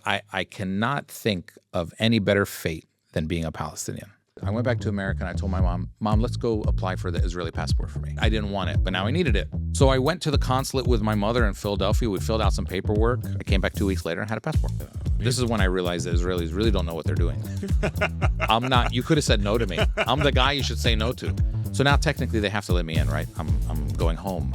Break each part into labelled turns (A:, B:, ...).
A: I cannot think of any better fate than being a Palestinian. I went back to America and I told my Mom, let's go apply for the Israeli passport for me. I didn't want it, but now I needed it. So I went to the consulate with my mother in Philadelphia. We filled out some paperwork. I came back 2 weeks later and had a passport. This is when I realized that Israelis really don't know what they're doing. I'm not, you could have said no to me. I'm the guy you should say no to. So now technically they have to let me in, right? I'm going home.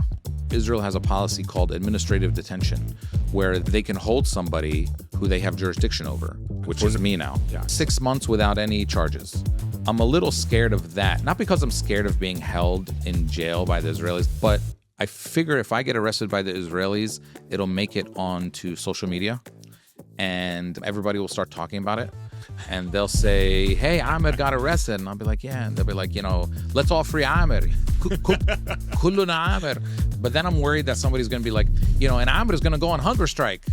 A: Israel has a policy called administrative detention, where they can hold somebody who they have jurisdiction over, which is me now. Yeah. 6 months without any charges. I'm a little scared of that. Not because I'm scared of being held in jail by the Israelis, but I figure if I get arrested by the Israelis, it'll make it onto social media and everybody will start talking about it. And they'll say, hey, Amer got arrested. And I'll be like, yeah. And they'll be like, let's all free Amer. Kulluna Amer. But then I'm worried that somebody's going to be like, and Amer is going to go on hunger strike.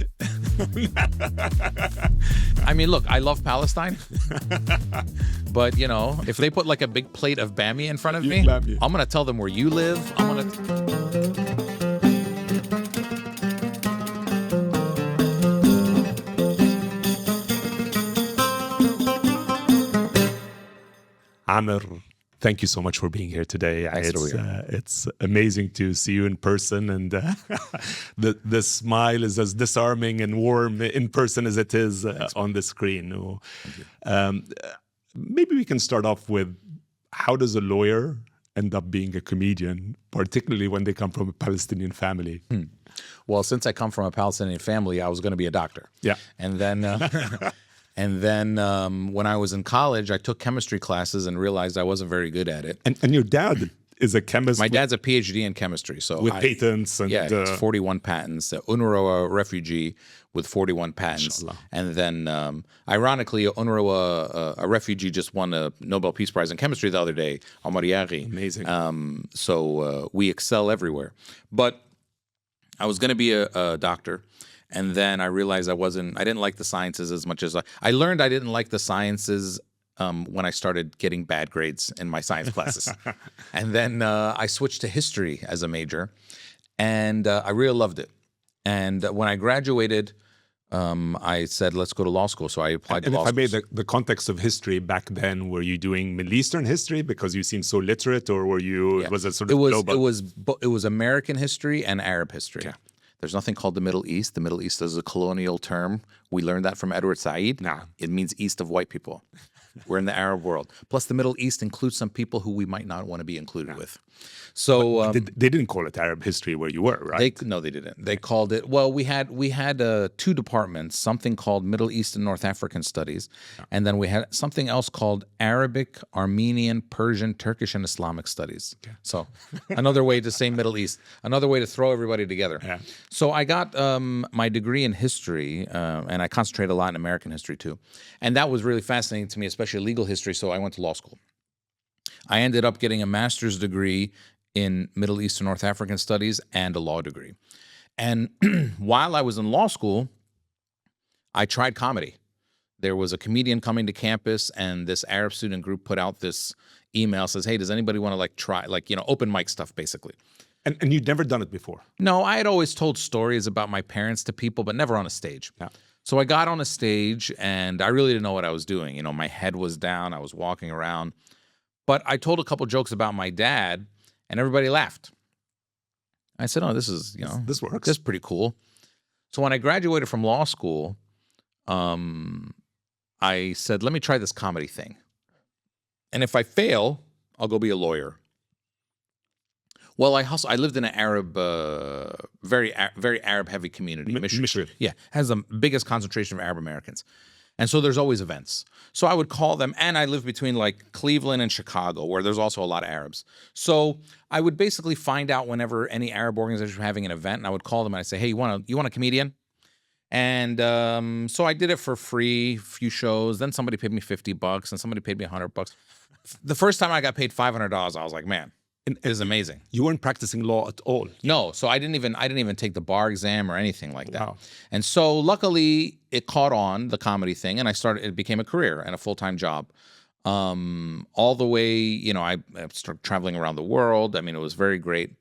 A: I mean, look, I love Palestine. But, if they put like a big plate of bamia in front of me, I'm going to tell them where you live.
B: Amer, thank you so much for being here today. It's amazing to see you in person, and the smile is as disarming and warm in person as it is on the screen. Maybe we can start off with, how does a lawyer end up being a comedian, particularly when they come from a Palestinian family?
A: Well, since I come from a Palestinian family, I was going to be a doctor.
B: Yeah.
A: And then... And then when I was in college, I took chemistry classes and realized I wasn't very good at it.
B: And your dad is a chemist?
A: My dad's a PhD in chemistry. So
B: with patents? And,
A: it's 41 patents. UNRWA refugee with 41 patents.
B: Inshallah.
A: And then, ironically, UNRWA, a refugee, just won a Nobel Peace Prize in chemistry the other day, Amer Zahr.
B: Amazing.
A: So we excel everywhere. But I was going to be a doctor. And then I realized I didn't like the sciences as much as I learned I didn't like the sciences when I started getting bad grades in my science classes. And then I switched to history as a major, and I really loved it. And when I graduated, I said, let's go to law school. So I applied to law school.
B: And if I made the context of history back then, were you doing Middle Eastern history because you seem so literate, or were you, was it sort of global?
A: It was American history and Arab history.
B: Okay.
A: There's nothing called the Middle East. The Middle East is a colonial term. We learned that from Edward Said.
B: Nah.
A: It means east of white people. We're in the Arab world. Plus, the Middle East includes some people who we might not want to be included with. So
B: they didn't call it Arab history where you were, right?
A: No, they didn't. They called it. Well, we had two departments. Something called Middle East and North African Studies, and then we had something else called Arabic, Armenian, Persian, Turkish, and Islamic Studies. Okay. So another way to say Middle East. Another way to throw everybody together. Yeah. So I got my degree in history, and I concentrate a lot in American history too, and that was really fascinating to me, especially legal history. So I went to law school. I ended up getting a master's degree in Middle East and North African Studies and a law degree. And while I was in law school, I tried comedy. There was a comedian coming to campus, and this Arab student group put out this email, says, hey, does anybody want to try, open mic stuff, basically.
B: And you'd never done it before?
A: No, I had always told stories about my parents to people, but never on a stage. Yeah. So I got on a stage, and I really didn't know what I was doing. My head was down. I was walking around. But I told a couple jokes about my dad, and everybody laughed. I said, oh, this is,
B: this works.
A: This is pretty cool. So when I graduated from law school, I said, let me try this comedy thing. And if I fail, I'll go be a lawyer. Well, I lived in an Arab, very Arab-heavy community.
B: Michigan.
A: Yeah, has the biggest concentration of Arab Americans. And so there's always events. So I would call them, and I live between Cleveland and Chicago, where there's also a lot of Arabs. So I would basically find out whenever any Arab organization was having an event, and I would call them and I'd say, hey, you want a comedian? And so I did it for free, a few shows. Then somebody paid me $50, and somebody paid me $100. The first time I got paid $500, I was like, man, it is amazing.
B: You weren't practicing law at all?
A: No, so I didn't even take the bar exam or anything like that.
B: Wow.
A: And so luckily it caught on, the comedy thing, and it became a career and a full-time job. All the way, I started traveling around the world. I mean, it was very great.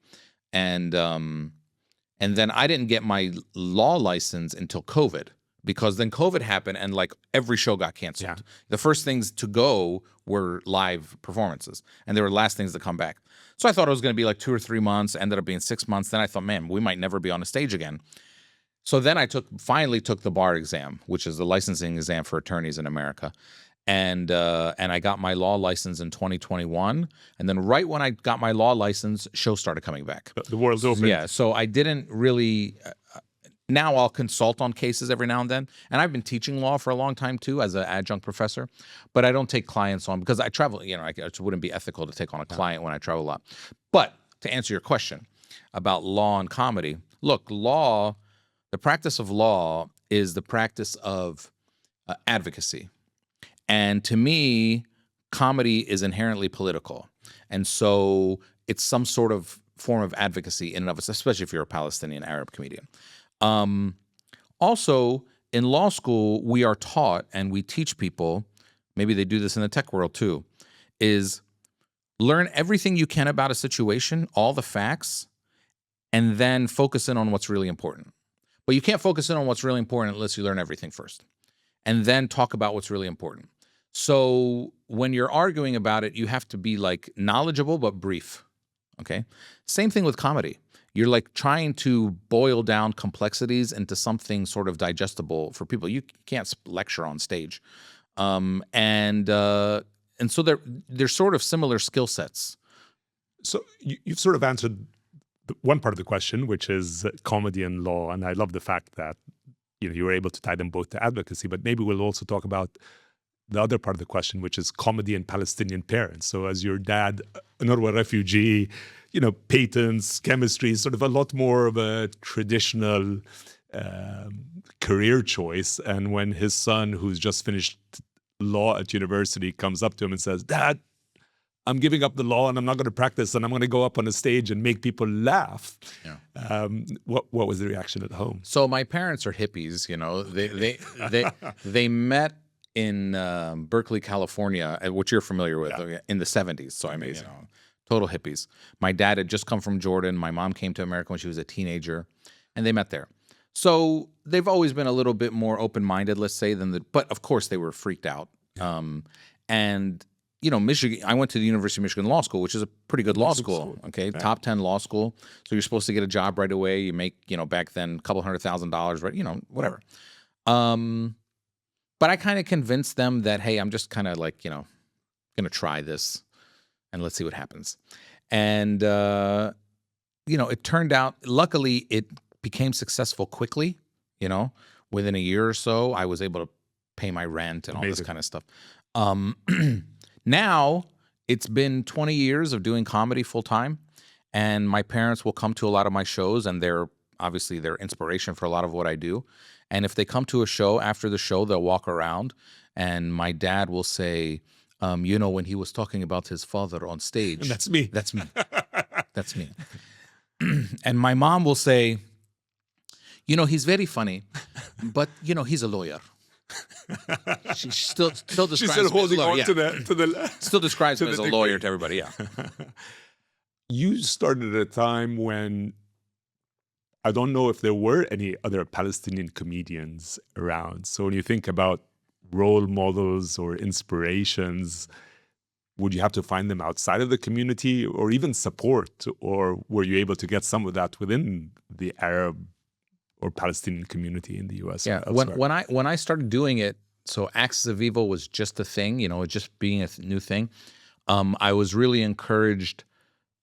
A: And then I didn't get my law license until COVID, because then COVID happened and like every show got canceled.
B: Yeah.
A: The first things to go were live performances, and they were the last things to come back. So I thought it was going to be like 2 or 3 months, ended up being 6 months. Then I thought, man, we might never be on a stage again. So then I finally took the bar exam, which is the licensing exam for attorneys in America. And I got my law license in 2021. And then right when I got my law license, shows started coming back.
B: The world's open.
A: Yeah, so I didn't really now I'll consult on cases every now and then. And I've been teaching law for a long time too as an adjunct professor, but I don't take clients on because I travel, it wouldn't be ethical to take on a client when I travel a lot. But to answer your question about law and comedy, look, the practice of law is the practice of advocacy. And to me, comedy is inherently political. And so it's some sort of form of advocacy in and of itself, especially if you're a Palestinian Arab comedian. Also, in law school, we are taught and we teach people, maybe they do this in the tech world too, is learn everything you can about a situation, all the facts, and then focus in on what's really important. But you can't focus in on what's really important unless you learn everything first, and then talk about what's really important. So when you're arguing about it, you have to be like knowledgeable but brief, okay? Same thing with comedy. You're like trying to boil down complexities into something sort of digestible for people. You can't lecture on stage. And so they're sort of similar skill sets.
B: So you've sort of answered one part of the question, which is comedy and law. And I love the fact that you were able to tie them both to advocacy. But maybe we'll also talk about the other part of the question, which is comedy and Palestinian parents. So as your dad, an Urwa refugee, patents, chemistry is sort of a lot more of a traditional career choice. And when his son, who's just finished law at university, comes up to him and says, "Dad, I'm giving up the law and I'm not going to practice and I'm going to go up on a stage and make people laugh." Yeah. What was the reaction at home?
A: So my parents are hippies, they met in Berkeley, California, which you're familiar with, in the 70s. So amazing. Total hippies. My dad had just come from Jordan. My mom came to America when she was a teenager, and they met there. So they've always been a little bit more open-minded, let's say, but of course they were freaked out. Michigan, I went to the University of Michigan Law School, which is a pretty good law school, okay? Yeah. Top 10 law school. So you're supposed to get a job right away. You make, back then, a couple $100,000, right? Whatever. But I kind of convinced them that, hey, I'm just kind of like, going to try this and let's see what happens. And, it turned out, luckily, it became successful quickly, within a year or so. I was able to pay my rent and all this kind of stuff. Now, it's been 20 years of doing comedy full time, and my parents will come to a lot of my shows, and they're inspiration for a lot of what I do. And if they come to a show, after the show, they'll walk around, and my dad will say, when he was talking about his father on stage.
B: That's me.
A: That's me. That's me. And my mom will say, he's very funny, but, he's a lawyer. She still describes
B: She's still holding on to the
A: still describes me as a lawyer to everybody. Yeah.
B: You started at a time when I don't know if there were any other Palestinian comedians around. So when you think about role models or inspirations, would you have to find them outside of the community or even support? Or were you able to get some of that within the Arab or Palestinian community in the U.S.?
A: Yeah, when I started doing it, so Axis of Evil was just a thing, just being a new thing. I was really encouraged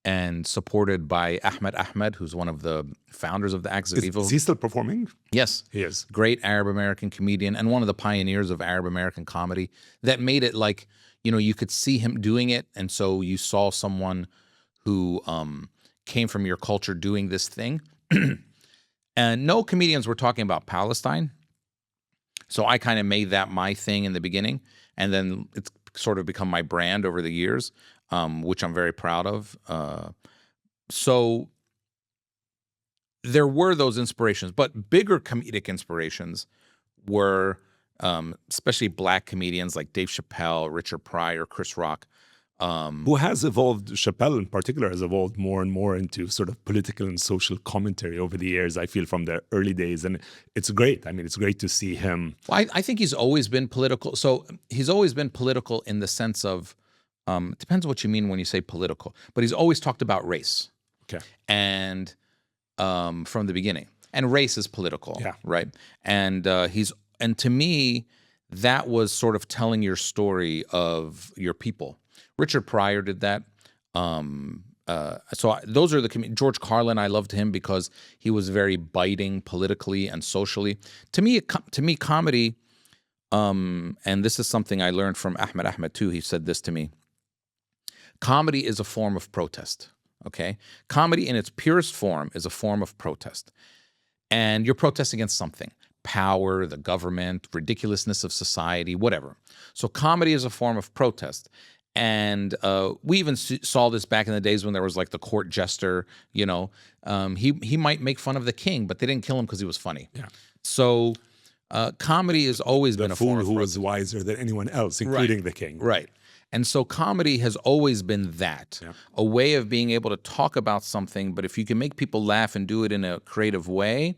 A: and supported by Ahmed, who's one of the founders of the Axis of Evil.
B: Is he still performing?
A: Yes.
B: He is.
A: Great Arab-American comedian and one of the pioneers of Arab-American comedy that made it like, you could see him doing it. And so you saw someone who came from your culture doing this thing. And no comedians were talking about Palestine. So I kind of made that my thing in the beginning. And then it's sort of become my brand over the years, which I'm very proud of. So there were those inspirations, but bigger comedic inspirations were especially black comedians like Dave Chappelle, Richard Pryor, Chris Rock.
B: Who has evolved, Chappelle in particular, has evolved more and more into sort of political and social commentary over the years, I feel, from the early days. And it's great. I mean, it's great to see him.
A: Well, I think he's always been political. So he's always been political in the sense of, it depends what you mean when you say political, but he's always talked about race.
B: Okay.
A: And from the beginning. And race is political, right? And and to me, that was sort of telling your story of your people. Richard Pryor did that. Those are George Carlin. I loved him because he was very biting politically and socially. To me, comedy, and this is something I learned from Ahmed too. He said this to me. Comedy is a form of protest. Okay, comedy in its purest form is a form of protest, and you're protesting against something. Power, the government, ridiculousness of society, whatever. So comedy is a form of protest. And we even saw this back in the days when there was like the court jester, you know. He might make fun of the king, but they didn't kill him because he was funny. Yeah. So comedy has always been a form of
B: fool who was wiser than anyone else, including the king.
A: Right. And so comedy has always been that, a way of being able to talk about something, but if you can make people laugh and do it in a creative way,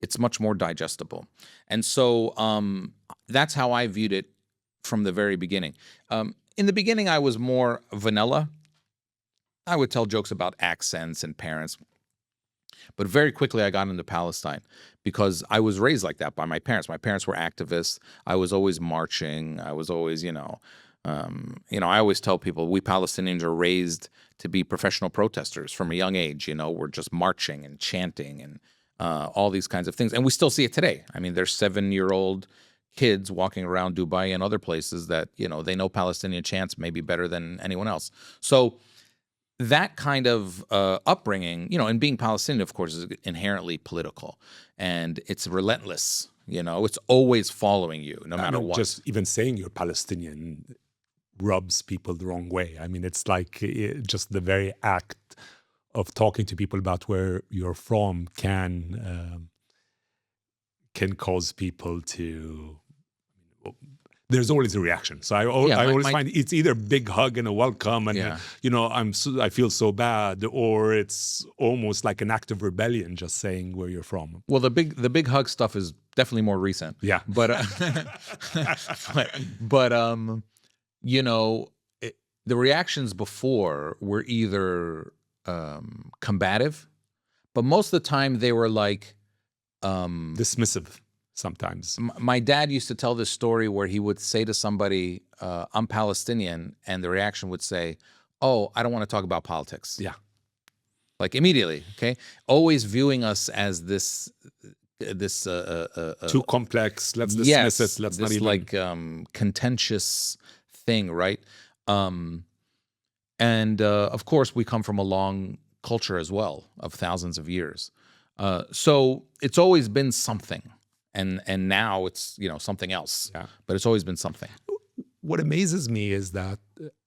A: it's much more digestible. And so that's how I viewed it from the very beginning. In the beginning, I was more vanilla. I would tell jokes about accents and parents. But very quickly, I got into Palestine because I was raised like that by my parents. My parents were activists. I was always marching. I was always, I always tell people we Palestinians are raised to be professional protesters from a young age. We're just marching and chanting and all these kinds of things. And we still see it today. I mean, there's 7-year-old kids walking around Dubai and other places that, they know Palestinian chants maybe better than anyone else. So that kind of upbringing, and being Palestinian, of course, is inherently political. And it's relentless, it's always following you no matter what.
B: Just even saying you're Palestinian rubs people the wrong way. I mean, it's like just the very act of talking to people about where you're from can cause people to. There's always a reaction. So I always find it's either a big hug and a welcome, and I feel so bad, or it's almost like an act of rebellion just saying where you're from.
A: Well, the big hug stuff is definitely more recent.
B: Yeah,
A: but the reactions before were either combative, but most of the time they were like
B: dismissive. Sometimes.
A: My dad used to tell this story where he would say to somebody, I'm Palestinian, and the reaction would say, oh, I don't want to talk about politics.
B: Yeah.
A: Like immediately, okay? Always viewing us as this
B: too complex, let's dismiss it, let's not even...
A: like contentious thing, right? And of course, we come from a long culture as well of thousands of years. So it's always been something. And now it's, something else. Yeah. But it's always been something.
B: What amazes me is that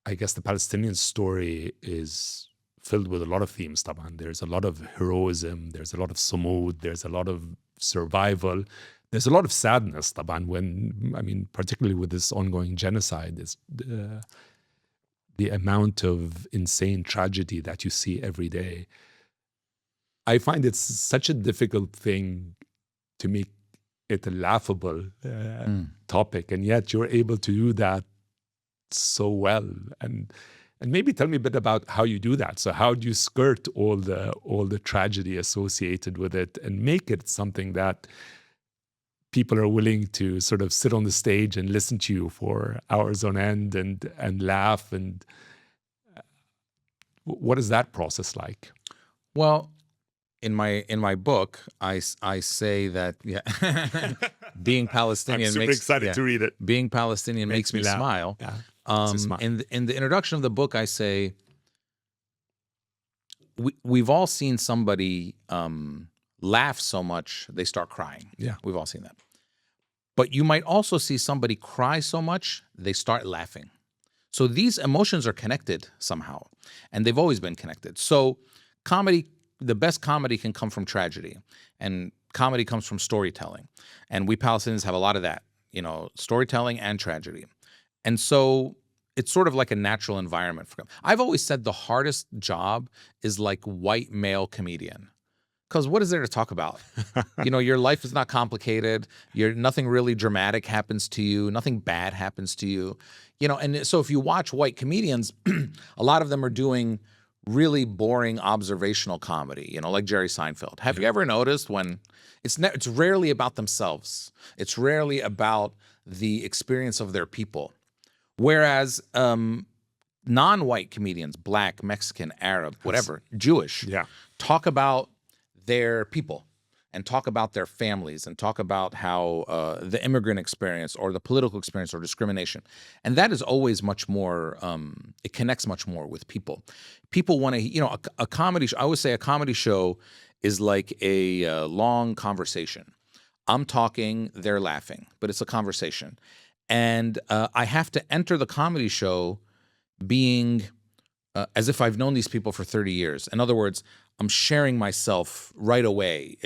B: I guess the Palestinian story is filled with a lot of themes, Taban. There's a lot of heroism, there's a lot of sumud, there's a lot of survival, there's a lot of sadness, Taban, particularly with this ongoing genocide, is the amount of insane tragedy that you see every day. I find it's such a difficult thing to make it a laughable topic, and yet you're able to do that so well. And maybe tell me a bit about how you do that. So how do you skirt all the tragedy associated with it and make it something that people are willing to sort of sit on the stage and listen to you for hours on end and laugh? And what is that process like?
A: Well, in my book, I say that being Palestinian
B: I'm super excited to read it.
A: Being Palestinian makes me smile.
B: Yeah,
A: in the introduction of the book, I say we've all seen somebody laugh so much they start crying.
B: Yeah,
A: we've all seen that. But you might also see somebody cry so much they start laughing. So these emotions are connected somehow, and they've always been connected. So comedy. The best comedy can come from tragedy, and comedy comes from storytelling. And we Palestinians have a lot of that, storytelling and tragedy. And so it's sort of like a natural environment for them. I've always said the hardest job is like white male comedian. Because what is there to talk about? Your life is not complicated. Nothing really dramatic happens to you. Nothing bad happens to you. And so if you watch white comedians, a lot of them are doing really boring observational comedy, like Jerry Seinfeld. Have you ever noticed when it's rarely about themselves. It's rarely about the experience of their people. Whereas non-white comedians, Black, Mexican, Arab, whatever, Jewish, talk about their people and talk about their families and talk about how the immigrant experience or the political experience or discrimination. And that is always much more, it connects much more with people. People want to, a comedy show, I always say a comedy show is like a long conversation. I'm talking, they're laughing, but it's a conversation. And I have to enter the comedy show being as if I've known these people for 30 years. In other words, I'm sharing myself right away.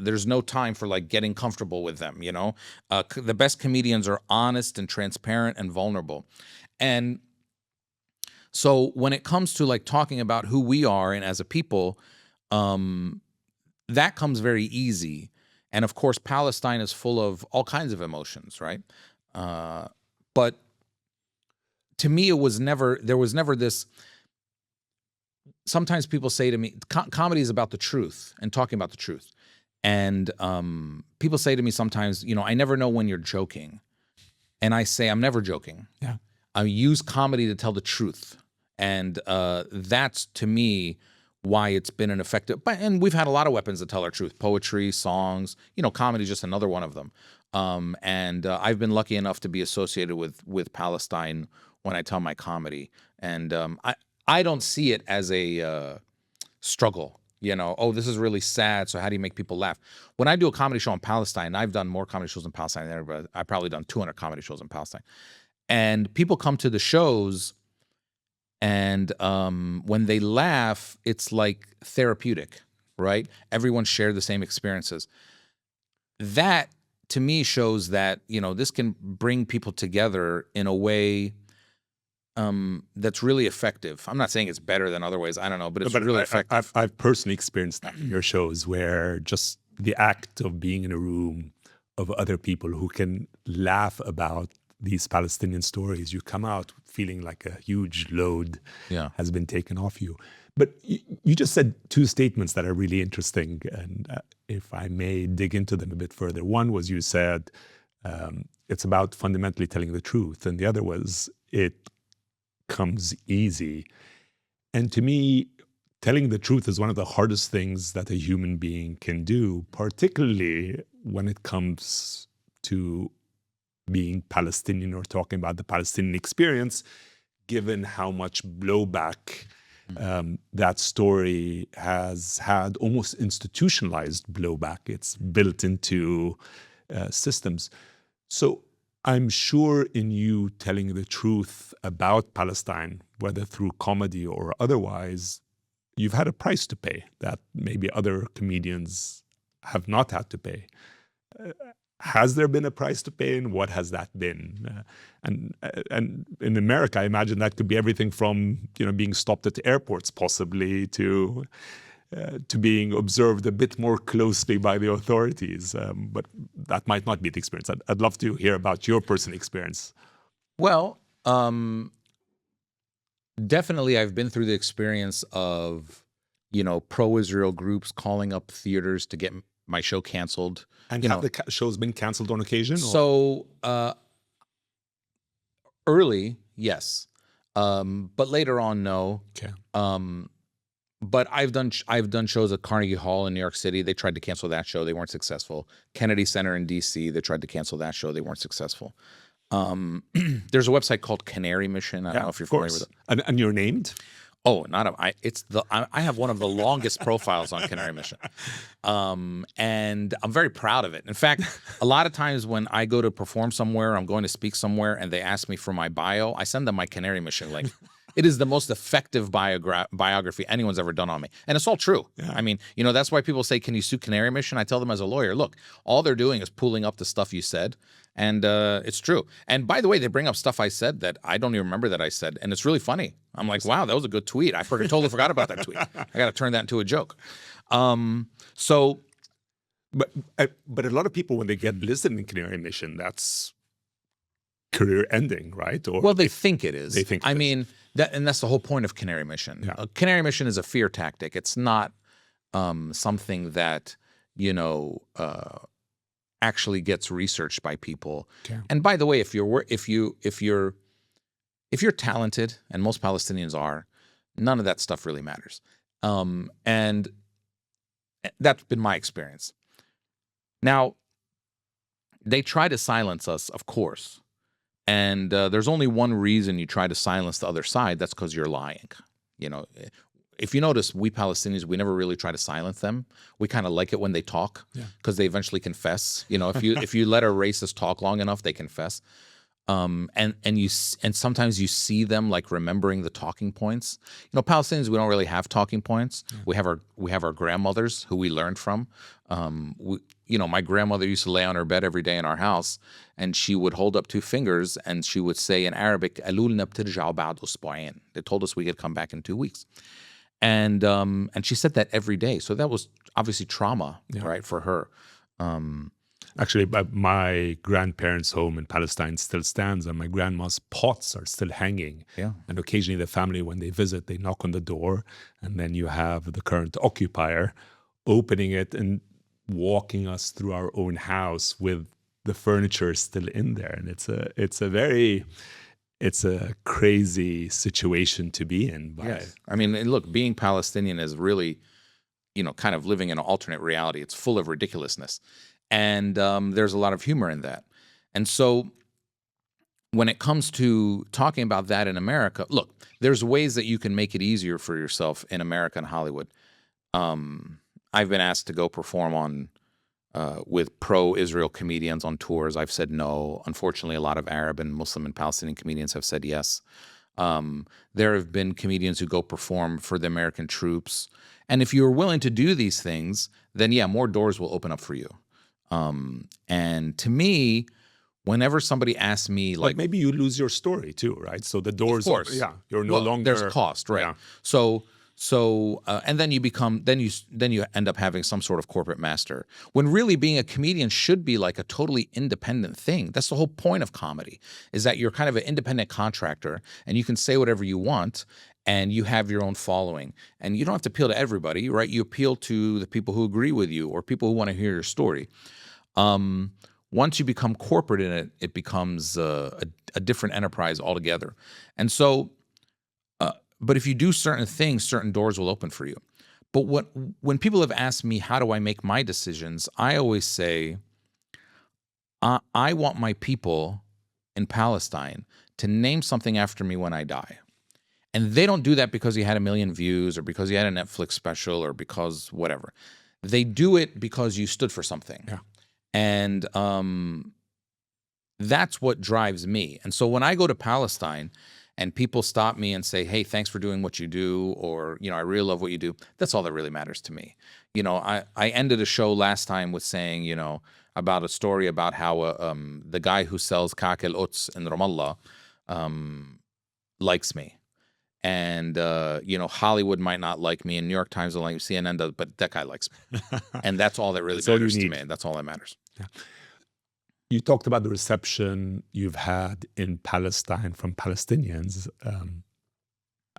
A: There's no time for like getting comfortable with them, The best comedians are honest and transparent and vulnerable. And so when it comes to like talking about who we are and as a people, that comes very easy. And of course, Palestine is full of all kinds of emotions, right? But to me, there was never this. Sometimes people say to me, comedy is about the truth and talking about the truth. And people say to me sometimes, I never know when you're joking. And I say, I'm never joking.
B: Yeah.
A: I use comedy to tell the truth. And that's, to me, why it's been an effective. And we've had a lot of weapons to tell our truth. Poetry, songs, comedy is just another one of them. And I've been lucky enough to be associated with Palestine when I tell my comedy. And I don't see it as a struggle, this is really sad, so how do you make people laugh? When I do a comedy show in Palestine, I've done more comedy shows in Palestine than everybody. I've probably done 200 comedy shows in Palestine. And people come to the shows, and when they laugh, it's like therapeutic, right? Everyone shared the same experiences. That, to me, shows that, this can bring people together in a way that's really effective. I'm not saying it's better than other ways. I don't know, but it's really effective.
B: I've personally experienced that in your shows, where just the act of being in a room of other people who can laugh about these Palestinian stories, you come out feeling like a huge load has been taken off you. But you just said two statements that are really interesting, and if I may dig into them a bit further. One was you said it's about fundamentally telling the truth, and the other was it comes easy. And to me, telling the truth is one of the hardest things that a human being can do, particularly when it comes to being Palestinian or talking about the Palestinian experience, given how much blowback that story has had, almost institutionalized blowback. It's built into systems. So I'm sure in you telling the truth about Palestine, whether through comedy or otherwise, you've had a price to pay that maybe other comedians have not had to pay. Has there been a price to pay, and what has that been? And in America, I imagine that could be everything from being stopped at airports, possibly, to being observed a bit more closely by the authorities. But that might not be the experience. I'd love to hear about your personal experience.
A: Well, definitely I've been through the experience of, pro-Israel groups calling up theaters to get my show canceled.
B: And have the shows been canceled on occasion?
A: So early, yes. But later on, no.
B: Okay.
A: But I've done shows at Carnegie Hall in New York City. They tried to cancel that show. They weren't successful. Kennedy Center in D.C. They tried to cancel that show. They weren't successful. There's a website called Canary Mission. I don't know if you're familiar with it.
B: And you're named?
A: Oh, I have one of the longest profiles on Canary Mission. And I'm very proud of it. In fact, a lot of times when I go to perform somewhere, I'm going to speak somewhere, and they ask me for my bio, I send them my Canary Mission link. It is the most effective biography anyone's ever done on me. And it's all true. Yeah. I mean, that's why people say, can you sue Canary Mission? I tell them as a lawyer, look, all they're doing is pulling up the stuff you said And it's true. And by the way, they bring up stuff I said that I don't even remember that I said. And it's really funny. I'm like, wow, that was a good tweet. I totally forgot about that tweet. I got to turn that into a joke. So...
B: But a lot of people, when they get listed in Canary Mission, that's career ending, right? Or
A: well, they think it is.
B: They think.
A: I mean, that's the whole point of Canary Mission.
B: Yeah.
A: Canary Mission is a fear tactic. It's not something that actually gets researched by people.
B: Okay.
A: And by the way, if you're talented, and most Palestinians are, none of that stuff really matters. And that's been my experience. Now, they try to silence us, of course. And there's only one reason you try to silence the other side. That's because you're lying. If you notice, we Palestinians, we never really try to silence them. We kind of like it when they talk because they eventually confess. If you let a racist talk long enough, they confess. And sometimes you see them like remembering the talking points. Palestinians, we don't really have talking points. Yeah. We have our grandmothers who we learned from. My grandmother used to lay on her bed every day in our house, and she would hold up two fingers and she would say in Arabic, "Alulna btirja'u ba'd usbu'ain." They told us we could come back in 2 weeks. And she said that every day. So that was obviously trauma, right, for her.
B: Actually, my grandparents' home in Palestine still stands, and my grandma's pots are still hanging.
A: Yeah.
B: And occasionally the family, when they visit, they knock on the door, and then you have the current occupier opening it and walking us through our own house with the furniture still in there. And it's a crazy situation to be in.
A: Yes. I mean, look, being Palestinian is really, kind of living in an alternate reality. It's full of ridiculousness. And there's a lot of humor in that. And so when it comes to talking about that in America, look, there's ways that you can make it easier for yourself in America and Hollywood. I've been asked to go perform with pro-Israel comedians on tours. I've said no. Unfortunately, a lot of Arab and Muslim and Palestinian comedians have said yes. There have been comedians who go perform for the American troops. And if you're willing to do these things, then more doors will open up for you. And to me, whenever somebody asks me, like,
B: maybe you lose your story too, right? So the doors,
A: of course,
B: you're no longer.
A: There's cost, right?
B: Yeah.
A: So and then you end up having some sort of corporate master. When really being a comedian should be like a totally independent thing. That's the whole point of comedy, is that you're kind of an independent contractor, and you can say whatever you want. And you have your own following. And you don't have to appeal to everybody, right? You appeal to the people who agree with you or people who want to hear your story. Once you become corporate in it, it becomes a different enterprise altogether. And so, but if you do certain things, certain doors will open for you. But when people have asked me, how do I make my decisions? I always say, I want my people in Palestine to name something after me when I die. And they don't do that because he had 1 million views or because he had a Netflix special or because whatever. They do it because you stood for something.
B: Yeah.
A: And that's what drives me. And so when I go to Palestine and people stop me and say, hey, thanks for doing what you do, or, I really love what you do, that's all that really matters to me. I ended a show last time with saying, about a story about how the guy who sells kak el Uts in Ramallah likes me. And, Hollywood might not like me, and New York Times will like me, CNN does, but that guy likes me. And that's all that really matters to me. That's all that matters.
B: Yeah. You talked about the reception you've had in Palestine from Palestinians. And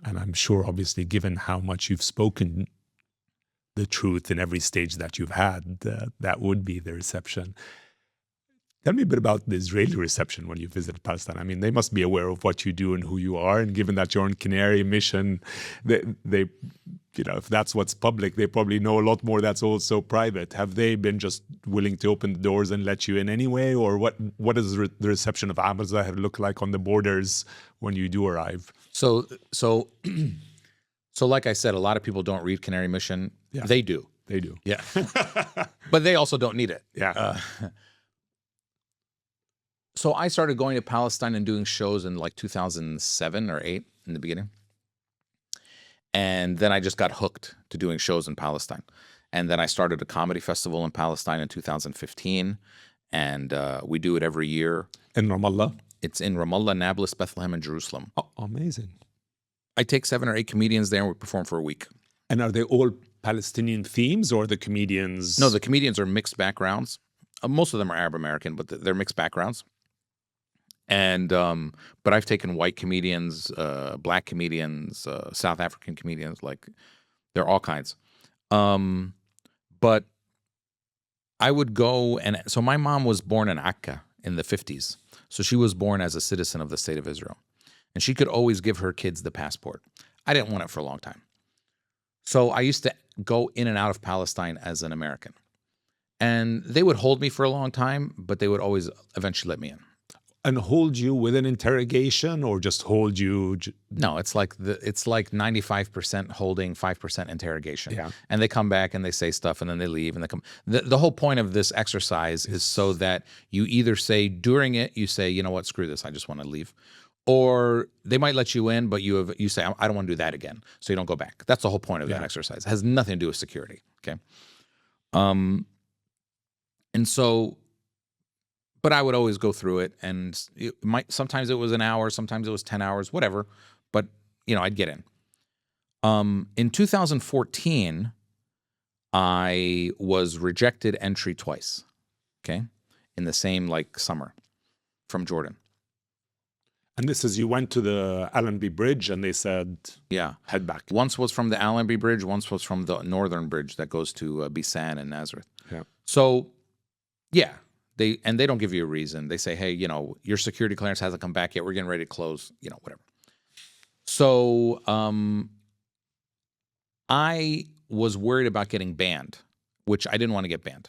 B: I'm sure, obviously, given how much you've spoken the truth in every stage that you've had, that would be the reception. Tell me a bit about the Israeli reception when you visited Palestine. I mean, they must be aware of what you do and who you are. And given that you're on Canary Mission, they if that's what's public, they probably know a lot more that's also private. Have they been just willing to open the doors and let you in anyway? Or what does the reception of Amer Zahr look like on the borders when you do arrive?
A: So like I said, a lot of people don't read Canary Mission.
B: Yeah.
A: They do.
B: They do.
A: Yeah. But they also don't need it.
B: Yeah.
A: So I started going to Palestine and doing shows in like 2007 or 8 in the beginning. And then I just got hooked to doing shows in Palestine. And then I started a comedy festival in Palestine in 2015. And we do it every year.
B: In Ramallah?
A: It's in Ramallah, Nablus, Bethlehem, and Jerusalem.
B: Oh, amazing.
A: I take 7 or 8 comedians there and we perform for a week.
B: And are they all Palestinian themes or the comedians?
A: No, the comedians are mixed backgrounds. Most of them are Arab American, but they're mixed backgrounds. And but I've taken white comedians, black comedians, South African comedians, like they're all kinds. But I would go, and so my mom was born in Akka in the 50s. So she was born as a citizen of the state of Israel. And she could always give her kids the passport. I didn't want it for a long time. So I used to go in and out of Palestine as an American. And they would hold me for a long time, but they would always eventually let me in.
B: And hold you with an interrogation or just hold you?
A: No, it's like 95% holding, 5% interrogation.
B: Yeah.
A: And they come back and they say stuff and then they leave and they come. The whole point of this exercise is so that you either say during it, you say, you know what, screw this, I just want to leave. Or they might let you in, but you say, I don't want to do that again. So you don't go back. That's the whole point of that exercise. It has nothing to do with security. Okay. And so, but I would always go through it, and sometimes it was an hour, sometimes it was 10 hours, whatever. But I'd get in. In 2014, I was rejected entry twice. Okay, in the same summer, from Jordan.
B: And this is, you went to the Allenby Bridge and they said, head back.
A: Once was from the Allenby Bridge, once was from the northern bridge that goes to Bisan and Nazareth.
B: Yeah.
A: So, they don't give you a reason. They say, hey, your security clearance hasn't come back yet. We're getting ready to close, whatever. So I was worried about getting banned, which I didn't want to get banned.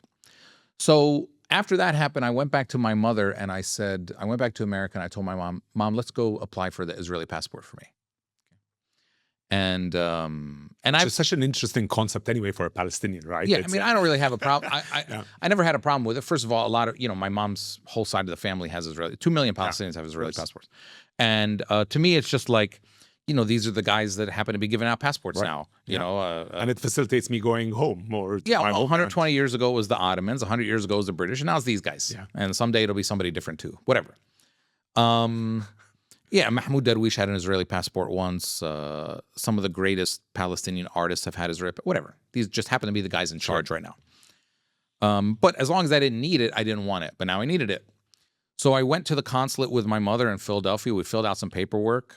A: So after that happened, I went back to my mother and I said, I went back to America and I told my Mom, let's go apply for the Israeli passport for me. And
B: it's such an interesting concept anyway for a Palestinian, right?
A: Yeah, I don't really have a problem. I never had a problem with it. First of all, a lot of, my mom's whole side of the family has Israeli. 2 million Palestinians have Israeli passports. And to me, it's just like, these are the guys that happen to be giving out passports now.
B: And it facilitates me going home more.
A: 120 years ago was the Ottomans, 100 years ago was the British, and now it's these guys. Yeah. And someday it'll be somebody different too. Whatever. Mahmoud Darwish had an Israeli passport once. Some of the greatest Palestinian artists have had Israeli. Whatever. These just happen to be the guys in charge right now. But as long as I didn't need it, I didn't want it. But now I needed it. So I went to the consulate with my mother in Philadelphia. We filled out some paperwork,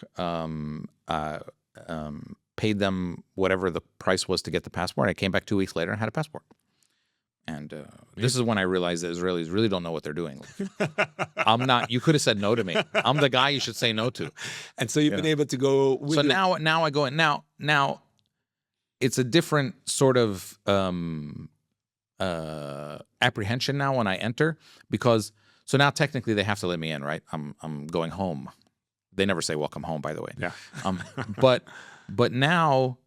A: paid them whatever the price was to get the passport. I came back 2 weeks later and had a passport. And this is when I realized that Israelis really don't know what they're doing. I'm not. You could have said no to me. I'm the guy you should say no to.
B: And so you've been able to go.
A: So now I go in. Now, it's a different sort of apprehension now when I enter, because so now technically they have to let me in, right? I'm going home. They never say welcome home, by the way.
B: Yeah.
A: But now.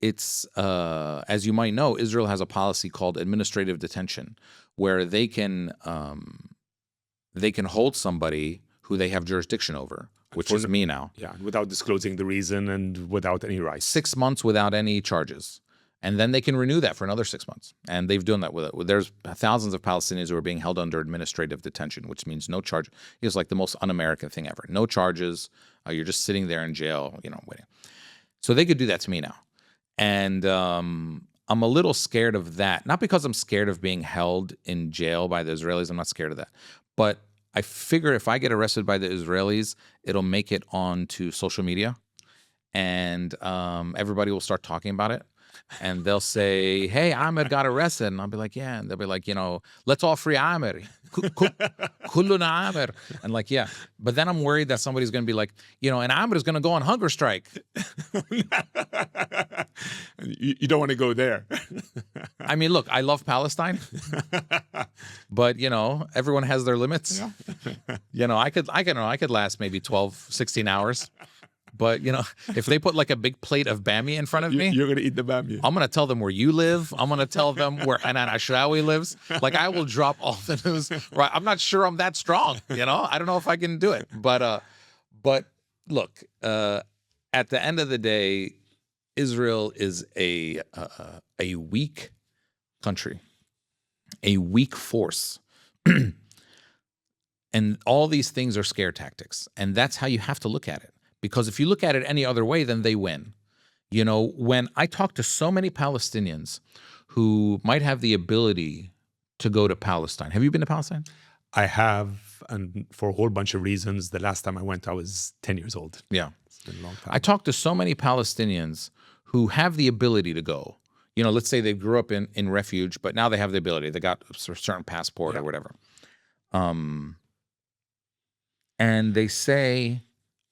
A: It's, as you might know, Israel has a policy called administrative detention, where they can hold somebody who they have jurisdiction over, which is me now.
B: Yeah, without disclosing the reason and without any rights.
A: 6 months without any charges. And then they can renew that for another 6 months. And they've done that with it. There's thousands of Palestinians who are being held under administrative detention, which means no charge. It's like the most un-American thing ever. No charges. You're just sitting there in jail, waiting. So they could do that to me now. And I'm a little scared of that. Not because I'm scared of being held in jail by the Israelis. I'm not scared of that. But I figure if I get arrested by the Israelis, it'll make it onto social media. And everybody will start talking about it. And they'll say, hey, Amer got arrested. And I'll be like, yeah. And they'll be like, let's all free Amer. Kulluna Amer. And yeah. But then I'm worried that somebody's going to be like, and Amer is going to go on hunger strike.
B: You don't want to go there.
A: I mean, look, I love Palestine. But, everyone has their limits. Yeah. I could last maybe 12, 16 hours. But, if they put a big plate of bamia in front of me,
B: you're going to eat the bamia.
A: I'm going to tell them where you live. I'm going to tell them where Hanan Ashrawi lives. I will drop all the news. Right. I'm not sure I'm that strong. I don't know if I can do it. But look, at the end of the day, Israel is a weak country, a weak force. And all these things are scare tactics. And that's how you have to look at it. Because if you look at it any other way, then they win. You know, when I talk to so many Palestinians who might have the ability to go to Palestine. Have you been to Palestine?
B: I have, and for a whole bunch of reasons. The last time I went, I was 10 years old.
A: Yeah.
B: It's been a long time.
A: I talk to so many Palestinians who have the ability to go. You know, let's say they grew up in refuge, but now they have the ability. They got a certain passport or whatever. And they say,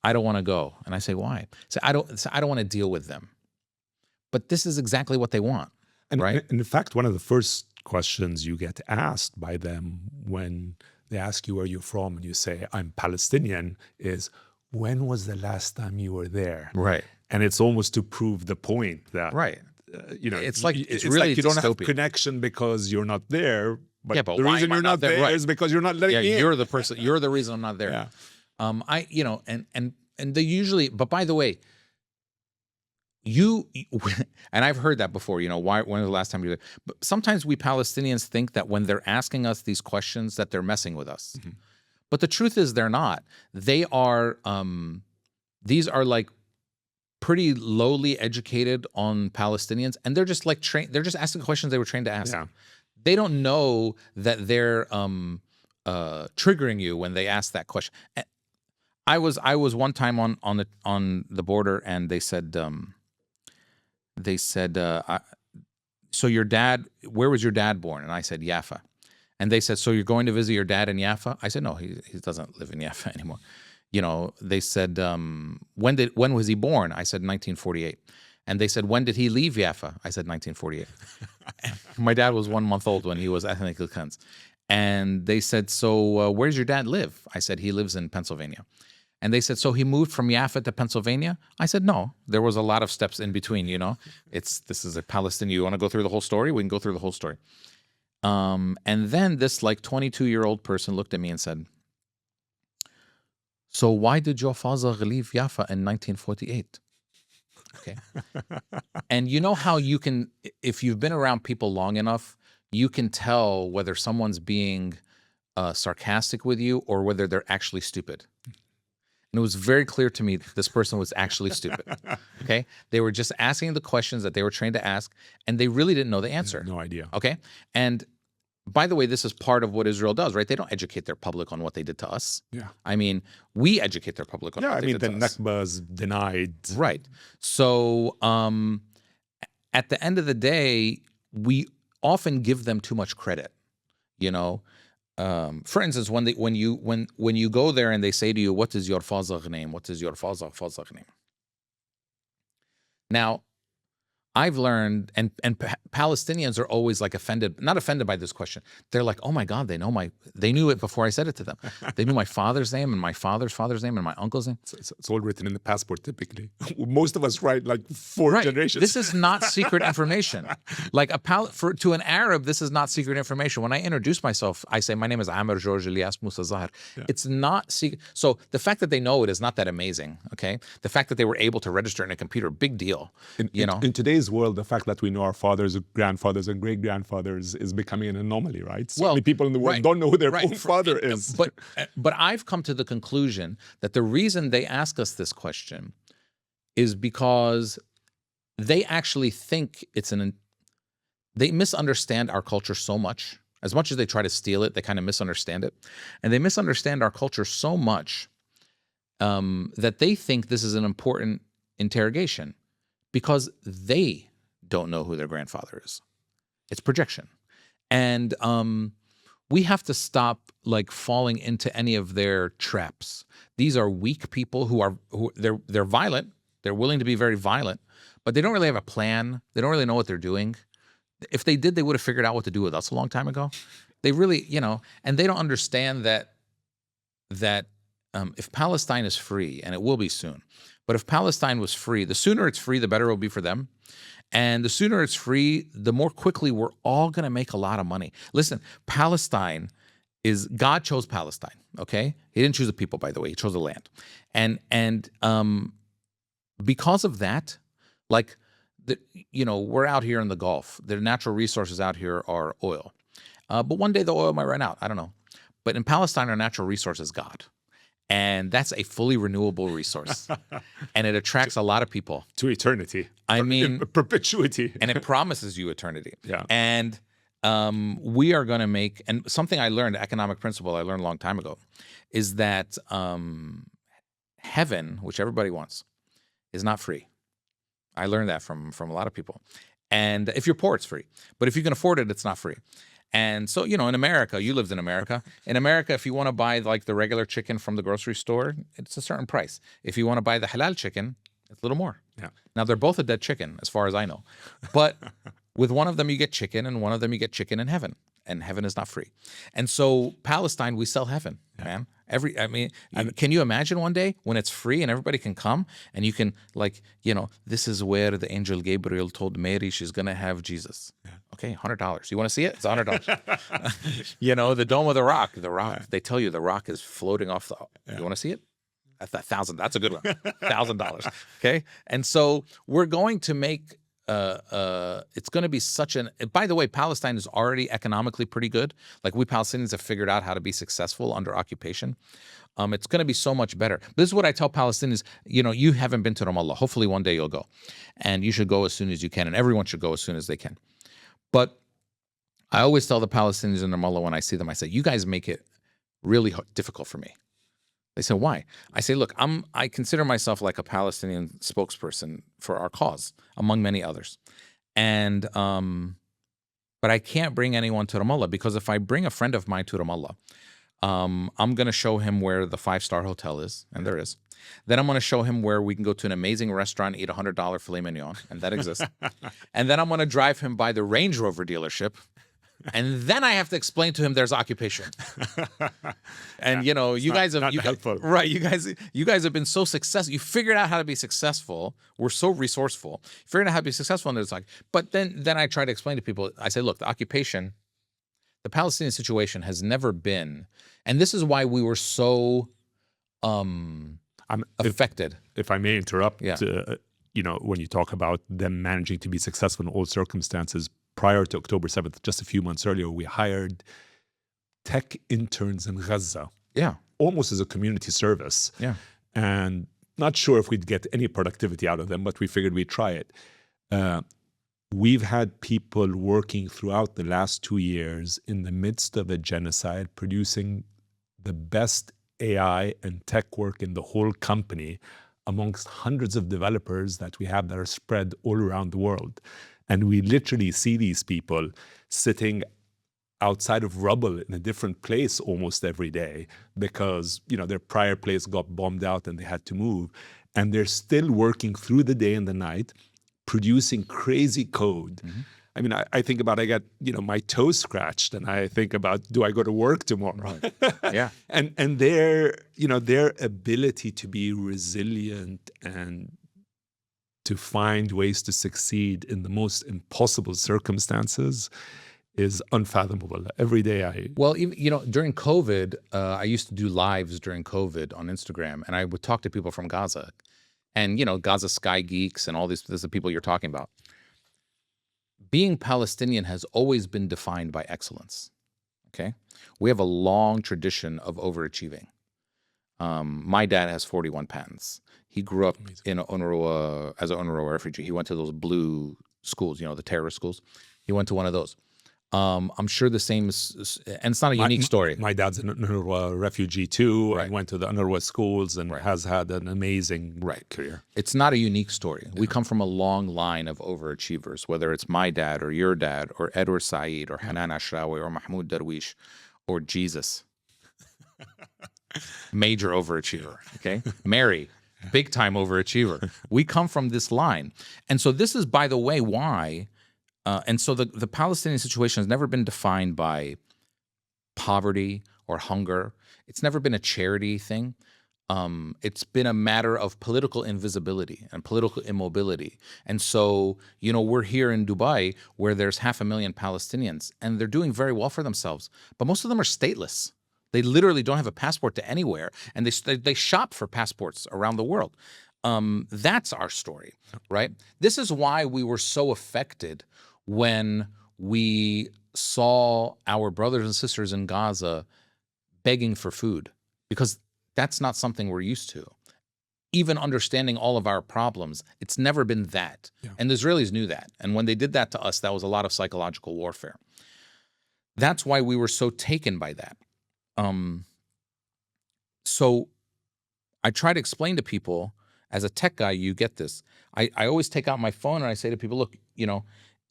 A: I don't want to go. And I say, why? Say, I don't want to deal with them. But this is exactly what they want, right?
B: And in fact, one of the first questions you get asked by them when they ask you where you're from and you say, I'm Palestinian, is, when was the last time you were there?
A: Right.
B: And it's almost to prove the point that,
A: right.
B: You know,
A: it's like
B: really you don't have connection because you're not there. But the reason you're not there is because you're not letting me in.
A: You're the person. You're the reason I'm not there.
B: Yeah.
A: You know, and they usually. But by the way, and I've heard that before. You know, when was the last time you did? But sometimes we Palestinians think that when they're asking us these questions, that they're messing with us. Mm-hmm. But the truth is, they're not. They are. These are like pretty lowly educated on Palestinians, and they're just like trained. They're just asking questions they were trained to ask.
B: Yeah.
A: They don't know that they're triggering you when they ask that question. I was one time on the border, and they said, so your dad, where was your dad born? And I said, Jaffa. And they said, so you're going to visit your dad in Jaffa? I said, no, he doesn't live in Jaffa anymore. You know, they said, when was he born? I said 1948. And they said, when did he leave Jaffa? I said 1948. My dad was 1 month old when he was ethnically cleansed. And they said, so where's your dad live? I said, he lives in Pennsylvania. And they said, so he moved from Jaffa to Pennsylvania? I said, no, there was a lot of steps in between, you know. This is a Palestinian. You want to go through the whole story? We can go through the whole story. And then this like 22-year-old person looked at me and said, so why did your father leave Jaffa in 1948? Okay. And you know how you can, if you've been around people long enough, you can tell whether someone's being sarcastic with you or whether they're actually stupid. And it was very clear to me that this person was actually stupid. Okay. They were just asking the questions that they were trained to ask, and they really didn't know the answer.
B: No idea.
A: Okay. And by the way, this is part of what Israel does, right? They don't educate their public on what they did to us.
B: Yeah.
A: I mean, we educate their public on what they did to us.
B: The Nakba is denied.
A: Right. So at the end of the day, we often give them too much credit. You know, for instance, when you go there and they say to you, "What is your father's name? What is your father's name?" Now, I've learned, and Palestinians are always like not offended by this question. They're like, oh my God, they knew it before I said it to them. They knew my father's name and my father's name and my uncle's name.
B: It's all written in the passport typically. Most of us write like four generations.
A: This is not secret information. Like to an Arab, this is not secret information. When I introduce myself, I say, my name is Amer Zahr. Yeah. It's not secret. So the fact that they know it is not that amazing, okay? The fact that they were able to register in a computer, big deal.
B: In today's world, the fact that we know our fathers, grandfathers, and great-grandfathers is becoming an anomaly, right? So many people in the world don't know who their own father is.
A: But I've come to the conclusion that the reason they ask us this question is because they actually think they misunderstand our culture so much. As much as they try to steal it, they kind of misunderstand it. And they misunderstand our culture so much that they think this is an important interrogation because they don't know who their grandfather is. It's projection. And we have to stop like falling into any of their traps. These are weak people they're violent. They're willing to be very violent, but they don't really have a plan. They don't really know what they're doing. If they did, they would have figured out what to do with us a long time ago. They really, and they don't understand that if Palestine is free, and it will be soon, but if Palestine was free, the sooner it's free, the better it will be for them. And the sooner it's free, the more quickly we're all going to make a lot of money. Listen, God chose Palestine, okay? He didn't choose the people, by the way. He chose the land. And because of that, like, we're out here in the Gulf. The natural resources out here are oil. But one day the oil might run out. I don't know. But in Palestine, our natural resource is God. And that's a fully renewable resource. And it attracts a lot of people.
B: To eternity.
A: I mean,
B: perpetuity.
A: And it promises you eternity.
B: Yeah.
A: And we are going to make, and something I learned, economic principle I learned a long time ago, is that heaven, which everybody wants, is not free. I learned that from a lot of people. And if you're poor, it's free. But if you can afford it, it's not free. And so, in America, you lived in America. In America, if you want to buy like the regular chicken from the grocery store, it's a certain price. If you want to buy the halal chicken, it's a little more.
B: Yeah.
A: Now, they're both a dead chicken, as far as I know. But with one of them, you get chicken, and one of them, you get chicken in heaven. And heaven is not free. And so Palestine, we sell heaven, man. Can you imagine one day when it's free and everybody can come and you can this is where the angel Gabriel told Mary she's going to have Jesus. Yeah. Okay, $100. You want to see it? It's $100. The Dome of the Rock, they tell you the rock is floating off you want to see it? $1,000. That's a good one. $1,000. Okay. And so we're going to make it's going to be by the way, Palestine is already economically pretty good. Like we Palestinians have figured out how to be successful under occupation. It's going to be so much better. This is what I tell Palestinians, you haven't been to Ramallah. Hopefully one day you'll go, and you should go as soon as you can. And everyone should go as soon as they can. But I always tell the Palestinians in Ramallah when I see them, I say, you guys make it really difficult for me. They say, why? I say, look, I consider myself like a Palestinian spokesperson for our cause, among many others. And but I can't bring anyone to Ramallah, because if I bring a friend of mine to Ramallah, I'm going to show him where the 5-star hotel is, and there is. Then I'm going to show him where we can go to an amazing restaurant, eat $100 filet mignon, and that exists. And then I'm going to drive him by the Range Rover dealership. And then I have to explain to him there's occupation. And you guys have you guys have been so successful. You figured out how to be successful. We're so resourceful. You figured out how to be successful, and there's but then I try to explain to people. I say, look, the occupation, the Palestinian situation has never been, and this is why we were so affected.
B: If I may interrupt,
A: yeah.
B: When you talk about them managing to be successful in all circumstances. Prior to October 7th, just a few months earlier, we hired tech interns in Gaza.
A: Yeah.
B: Almost as a community service.
A: Yeah.
B: And not sure if we'd get any productivity out of them, but we figured we'd try it. We've had people working throughout the last 2 years in the midst of a genocide, producing the best AI and tech work in the whole company amongst hundreds of developers that we have that are spread all around the world. And we literally see these people sitting outside of rubble in a different place almost every day because, their prior place got bombed out and they had to move. And they're still working through the day and the night, producing crazy code. Mm-hmm. I mean, I think about, I got, my toe scratched, and I think about, do I go to work tomorrow?
A: Right. Yeah.
B: And their ability to be resilient and to find ways to succeed in the most impossible circumstances is unfathomable. Every day
A: Well, during COVID, I used to do lives during COVID on Instagram, and I would talk to people from Gaza. And, Gaza Sky Geeks and all these are the people you're talking about. Being Palestinian has always been defined by excellence, okay? We have a long tradition of overachieving. My dad has 41 patents. He grew up in UNRWA, as an UNRWA refugee. He went to those blue schools, the terrorist schools. He went to one of those. I'm sure the same is, and it's not a unique story.
B: My dad's an UNRWA refugee too.
A: Right.
B: I went to the UNRWA schools and has had an amazing career.
A: It's not a unique story. Yeah. We come from a long line of overachievers, whether it's my dad or your dad or Edward Said or Hanan Ashrawi or Mahmoud Darwish or Jesus. Major overachiever, okay? Mary, big time overachiever. We come from this line. And so this is, by the way, why, and so the Palestinian situation has never been defined by poverty or hunger. It's never been a charity thing. It's been a matter of political invisibility and political immobility. And so, we're here in Dubai where there's 500,000 Palestinians and they're doing very well for themselves, but most of them are stateless. They literally don't have a passport to anywhere, and they shop for passports around the world. That's our story, right? This is why we were so affected when we saw our brothers and sisters in Gaza begging for food, because that's not something we're used to. Even understanding all of our problems, it's never been that.
B: Yeah.
A: And the Israelis knew that. And when they did that to us, that was a lot of psychological warfare. That's why we were so taken by that. So I try to explain to people, as a tech guy, you get this. I always take out my phone and I say to people, look,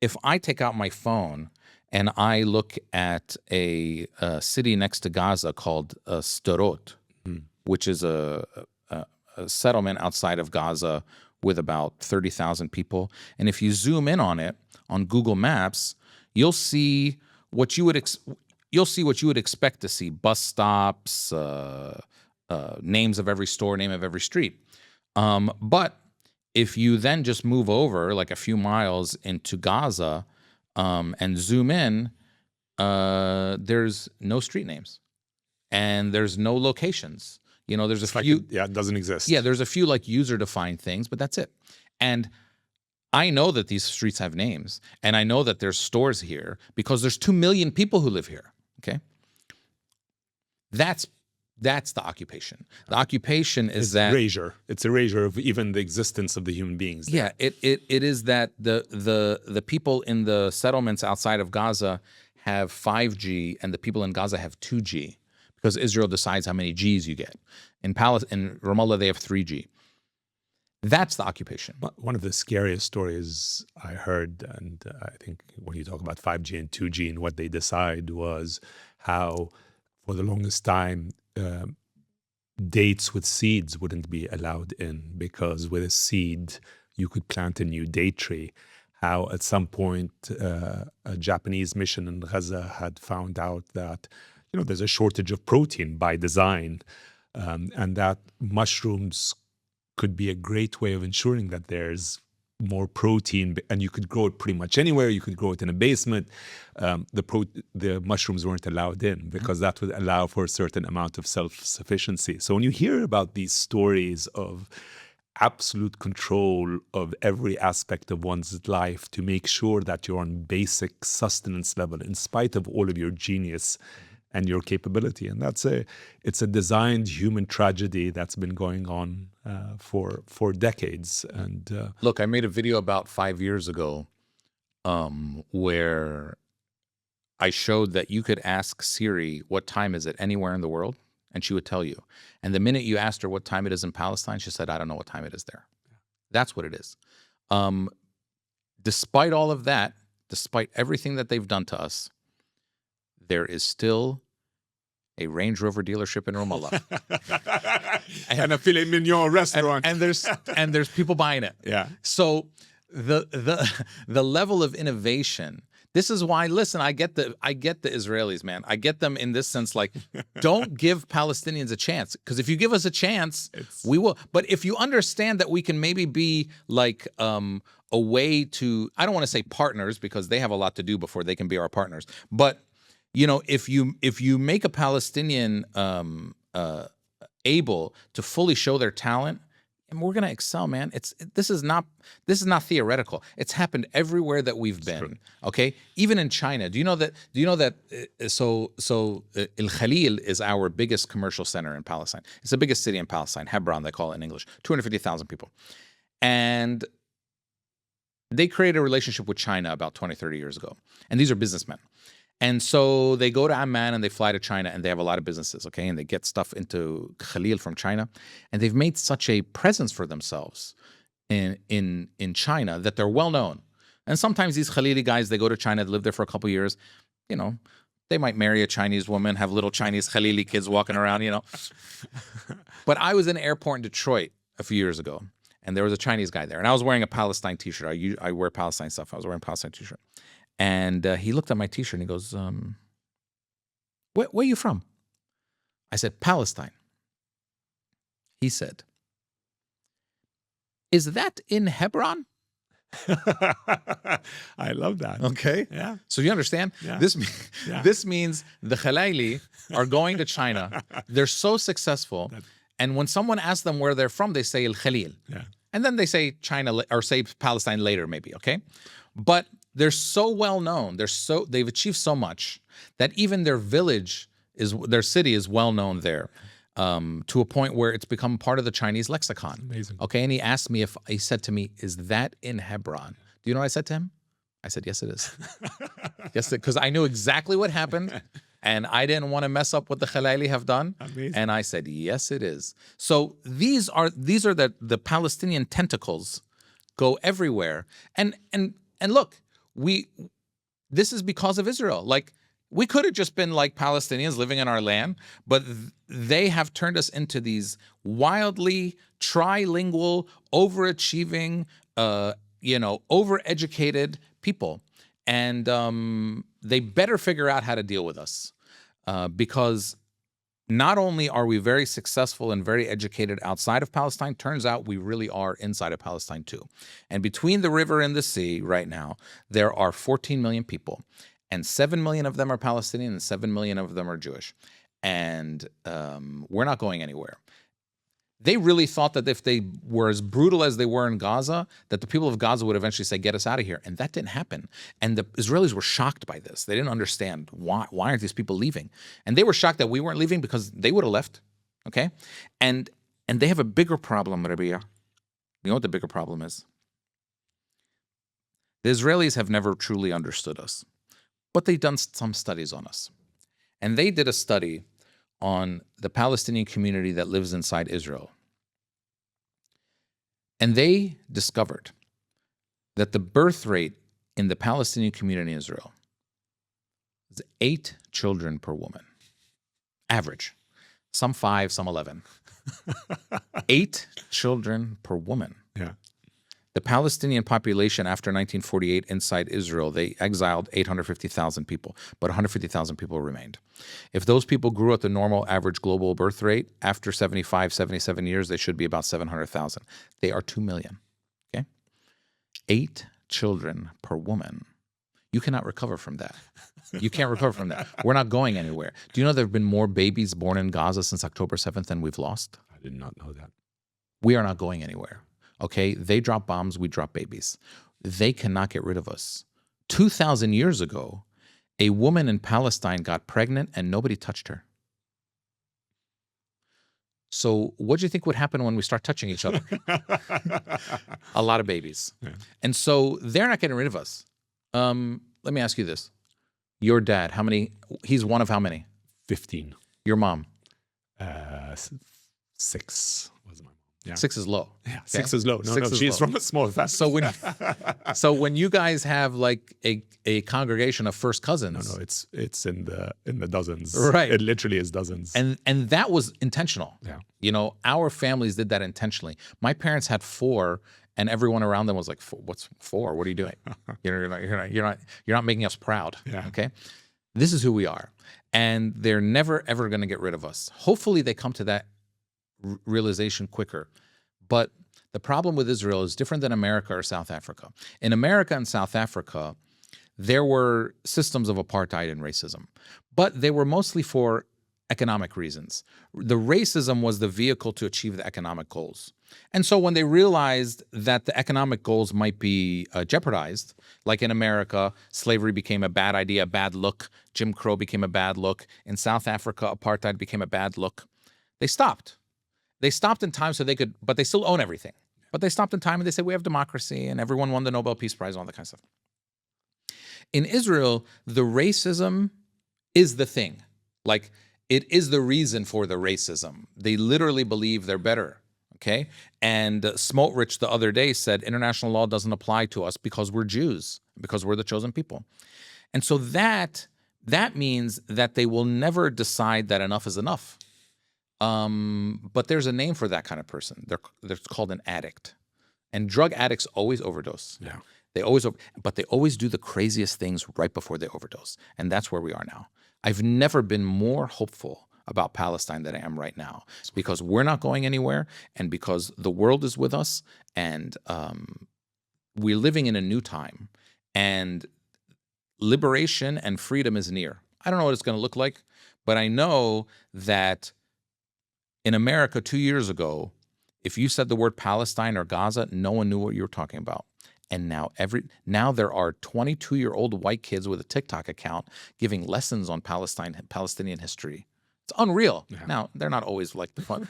A: if I take out my phone and I look at a city next to Gaza called Sderot, which is a settlement outside of Gaza with about 30,000 people. And if you zoom in on it on Google Maps, you'll see what you would expect to see: bus stops, names of every store, name of every street. But if you then just move over like a few miles into Gaza and zoom in, there's no street names and there's no locations. There's a few.
B: It doesn't exist.
A: Yeah, there's a few like user-defined things, but that's it. And I know that these streets have names, and I know that there's stores here because there's 2 million people who live here. Okay, that's the occupation. The occupation is that
B: erasure. It's erasure of even the existence of the human beings there.
A: Yeah, it is that the people in the settlements outside of Gaza have 5G, and the people in Gaza have 2G. Because Israel decides how many Gs you get. In Ramallah, they have 3G. That's the occupation.
B: One of the scariest stories I heard, and I think when you talk about 5G and 2G and what they decide, was how for the longest time dates with seeds wouldn't be allowed in, because with a seed you could plant a new date tree. How at some point a Japanese mission in Gaza had found out that there's a shortage of protein by design, and that mushrooms could be a great way of ensuring that there's more protein, and you could grow it pretty much anywhere. You could grow it in a basement. The mushrooms weren't allowed in because that would allow for a certain amount of self-sufficiency. So when you hear about these stories of absolute control of every aspect of one's life to make sure that you're on basic sustenance level in spite of all of your genius and your capability. And it's a designed human tragedy that's been going on for decades. And
A: look, I made a video about 5 years ago where I showed that you could ask Siri, what time is it anywhere in the world? And she would tell you. And the minute you asked her what time it is in Palestine, she said, I don't know what time it is there. That's what it is. Despite all of that, despite everything that they've done to us, there is still a Range Rover dealership in Ramallah.
B: and a filet mignon restaurant.
A: And there's people buying it.
B: Yeah.
A: So the level of innovation. This is why, listen, I get the Israelis, man. I get them in this sense, like, don't give Palestinians a chance. Because if you give us a chance, we will. But if you understand that we can maybe be like a way to, I don't want to say partners, because they have a lot to do before they can be our partners. But if you make a Palestinian able to fully show their talent, and we're gonna excel, man. This is not theoretical. It's happened everywhere that we've been. True. Okay, even in China. Do you know that? So El Khalil is our biggest commercial center in Palestine. It's the biggest city in Palestine. Hebron, they call it in English. 250,000 people, and they created a relationship with China about 20, 30 years ago. And these are businessmen. And so they go to Amman and they fly to China, and they have a lot of businesses, okay? And they get stuff into Khalil from China. And they've made such a presence for themselves in China that they're well known. And sometimes these Khalili guys, they go to China, they live there for a couple of years, they might marry a Chinese woman, have little Chinese Khalili kids walking around, But I was in an airport in Detroit a few years ago, and there was a Chinese guy there. And I was wearing a Palestine t-shirt. I wear Palestine stuff. I was wearing a Palestine t-shirt. And he looked at my t-shirt and he goes, where are you from? I said, Palestine. He said, is that in Hebron?
B: I love that.
A: Okay.
B: Yeah.
A: So you understand?
B: Yeah.
A: This means the Khalili are going to China. They're so successful. And when someone asks them where they're from, they say El Khalil.
B: Yeah.
A: And then they say China or say Palestine later, maybe. Okay. But they're so well known. They've achieved so much that even their village their city is well known there, to a point where it's become part of the Chinese lexicon.
B: Amazing.
A: Okay, and he said to me, "Is that in Hebron?" Do you know what I said to him? I said, "Yes, it is." Yes, because I knew exactly what happened, and I didn't want to mess up what the Khalili have done.
B: Amazing.
A: And I said, "Yes, it is." So these are the Palestinian tentacles go everywhere, and look, this is because of Israel. Like, we could have just been like Palestinians living in our land, but they have turned us into these wildly trilingual, overachieving, overeducated people. And they better figure out how to deal with us, because not only are we very successful and very educated outside of Palestine, turns out we really are inside of Palestine too. And between the river and the sea right now, there are 14 million people, and 7 million of them are Palestinian and 7 million of them are Jewish. And we're not going anywhere. They really thought that if they were as brutal as they were in Gaza, that the people of Gaza would eventually say, "Get us out of here." And that didn't happen. And the Israelis were shocked by this. They didn't understand why aren't these people leaving? And they were shocked that we weren't leaving, because they would have left. Okay? And they have a bigger problem, Rabea. You know what the bigger problem is? The Israelis have never truly understood us, but they've done some studies on us. And they did a study on the Palestinian community that lives inside Israel. And they discovered that the birth rate in the Palestinian community in Israel is 8 children per woman. Average. Some 5, some 11. 8 children per woman.
B: Yeah.
A: The Palestinian population after 1948 inside Israel, they exiled 850,000 people, but 150,000 people remained. If those people grew at the normal average global birth rate, after 75, 77 years, they should be about 700,000. They are 2 million, okay? 8 children per woman. You cannot recover from that. You can't recover from that. We're not going anywhere. Do you know there have been more babies born in Gaza since October 7th than we've lost?
B: I did not know that.
A: We are not going anywhere. Okay, they drop bombs, we drop babies. They cannot get rid of us. 2,000 years ago, a woman in Palestine got pregnant and nobody touched her. So what do you think would happen when we start touching each other? A lot of babies. Yeah. And so they're not getting rid of us. Let me ask you this. Your dad, how many? He's one of how many?
B: 15.
A: Your mom?
B: 6 was my mom. Yeah.
A: 6 is low.
B: Yeah, 6 is low. No, she's
A: low.
B: from a small family.
A: So when you guys have like a congregation of first cousins,
B: no, it's in the dozens.
A: Right.
B: It literally is dozens.
A: And that was intentional.
B: Yeah.
A: You know, our families did that intentionally. My parents had 4, and everyone around them was like, "What's 4? What are you doing? You're not making us proud."
B: Yeah.
A: Okay. This is who we are, and they're never ever going to get rid of us. Hopefully, they come to that realization quicker. But the problem with Israel is different than America or South Africa. In America and South Africa, there were systems of apartheid and racism, but they were mostly for economic reasons. The racism was the vehicle to achieve the economic goals. And so when they realized that the economic goals might be jeopardized, like in America, slavery became a bad idea, a bad look. Jim Crow became a bad look. In South Africa, apartheid became a bad look. They stopped. They stopped in time so they could, but they still own everything. But they stopped in time and they said, we have democracy, and everyone won the Nobel Peace Prize and all that kind of stuff. In Israel, the racism is the thing. Like, it is the reason for the racism. They literally believe they're better, okay? And Smotrich the other day said international law doesn't apply to us because we're Jews, because we're the chosen people. And so that means that they will never decide that enough is enough. But there's a name for that kind of person. They're called an addict. And drug addicts always overdose.
B: Yeah.
A: But they always do the craziest things right before they overdose. And that's where we are now. I've never been more hopeful about Palestine than I am right now, because we're not going anywhere, and because the world is with us, and we're living in a new time, and liberation and freedom is near. I don't know what it's going to look like, but I know that in America 2 years ago, if you said the word Palestine or Gaza, no one knew what you were talking about. And now there are 22-year-old white kids with a TikTok account giving lessons on Palestinian history. It's unreal. Yeah. Now, they're not always like the fun,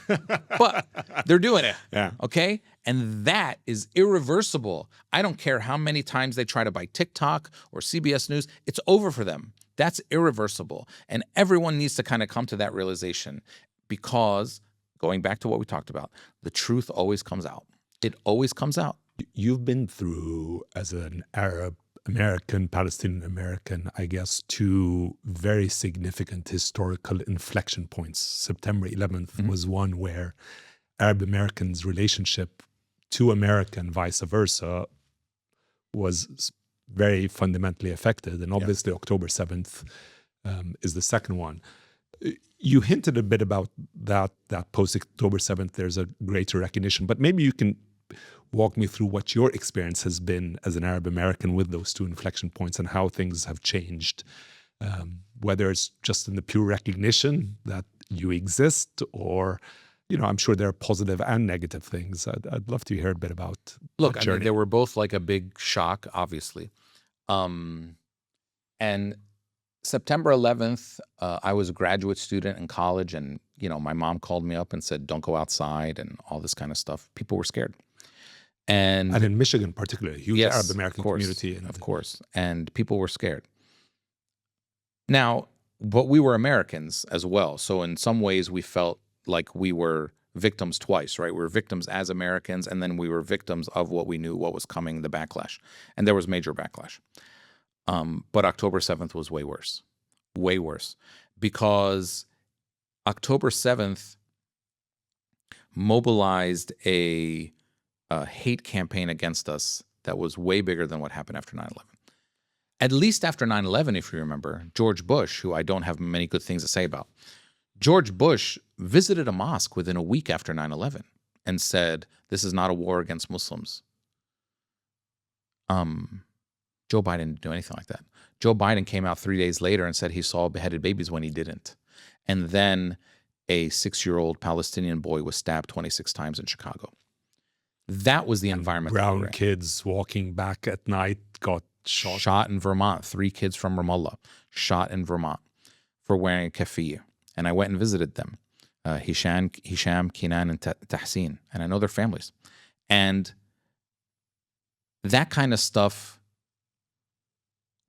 A: but they're doing it.
B: Yeah.
A: Okay? And that is irreversible. I don't care how many times they try to buy TikTok or CBS News. It's over for them. That's irreversible. And everyone needs to kind of come to that realization because, going back to what we talked about, the truth always comes out. It always comes out.
B: You've been through, as an Arab American, Palestinian American, I guess, two very significant historical inflection points. September 11th was one where Arab Americans' relationship to America and vice versa was very fundamentally affected. And obviously October 7th is the second one. You hinted a bit about that post-October 7th, there's a greater recognition, but maybe you can walk me through what your experience has been as an Arab American with those two inflection points and how things have changed, whether it's just in the pure recognition that you exist or, I'm sure there are positive and negative things. I'd love to hear a bit about
A: Look, I mean, they were both like a big shock, obviously. And September 11th, I was a graduate student in college and, my mom called me up and said, don't go outside and all this kind of stuff. People were scared. And
B: in Michigan, particularly, huge Arab American community.
A: Of course. And people were scared. Now, but we were Americans as well. So in some ways, we felt like we were victims twice, right? We were victims as Americans, and then we were victims of what we knew, what was coming, the backlash. And there was major backlash. But October 7th was way worse, because October 7th mobilized a hate campaign against us that was way bigger than what happened after 9/11. At least after 9/11, if you remember, George Bush, who I don't have many good things to say about, George Bush visited a mosque within a week after 9/11 and said, this is not a war against Muslims. Joe Biden didn't do anything like that. Joe Biden came out 3 days later and said he saw beheaded babies when he didn't. And then a 6-year-old Palestinian boy was stabbed 26 times in Chicago. That was the environment.
B: Brown kids walking back at night got
A: shot in Vermont. 3 kids from Ramallah shot in Vermont for wearing a keffiyeh. And I went and visited them, Hisham, Kenan, and Tahsin. And I know their families. And that kind of stuff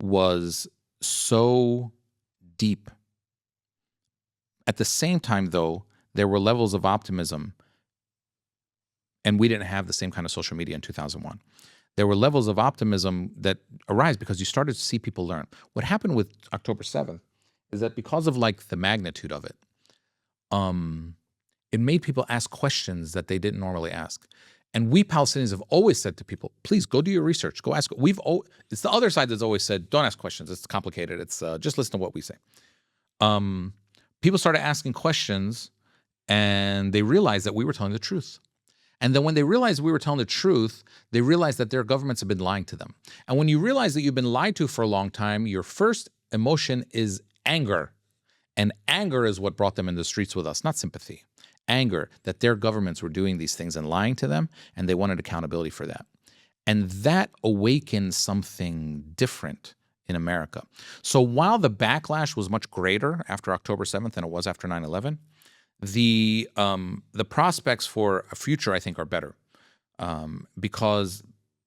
A: was so deep. At the same time, though, there were levels of optimism, and we didn't have the same kind of social media in 2001. There were levels of optimism that arise because you started to see people learn. What happened with October 7th is that because of like the magnitude of it, it made people ask questions that they didn't normally ask. And we Palestinians have always said to people, please go do your research, go ask. It's the other side that's always said, don't ask questions. It's complicated. It's just listen to what we say. People started asking questions and they realized that we were telling the truth. And then when they realized we were telling the truth, they realized that their governments have been lying to them. And when you realize that you've been lied to for a long time, your first emotion is anger. And anger is what brought them in the streets with us, not sympathy. Anger that their governments were doing these things and lying to them, and they wanted accountability for that. And that awakened something different in America. So while the backlash was much greater after October 7th than it was after 9/11, the prospects for a future, I think, are better because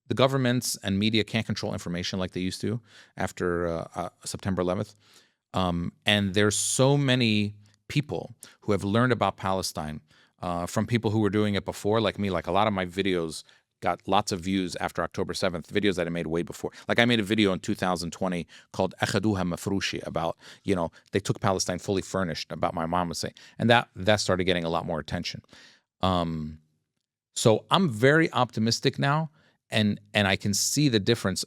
A: the governments and media can't control information like they used to after September 11th. And there's so many people who have learned about Palestine from people who were doing it before, like me. Like a lot of my videos got lots of views after October 7th, videos that I made way before. Like I made a video in 2020 called Akhaduha Mafrushi about, they took Palestine fully furnished, about my mom was saying. And that started getting a lot more attention. So I'm very optimistic now, and I can see the difference.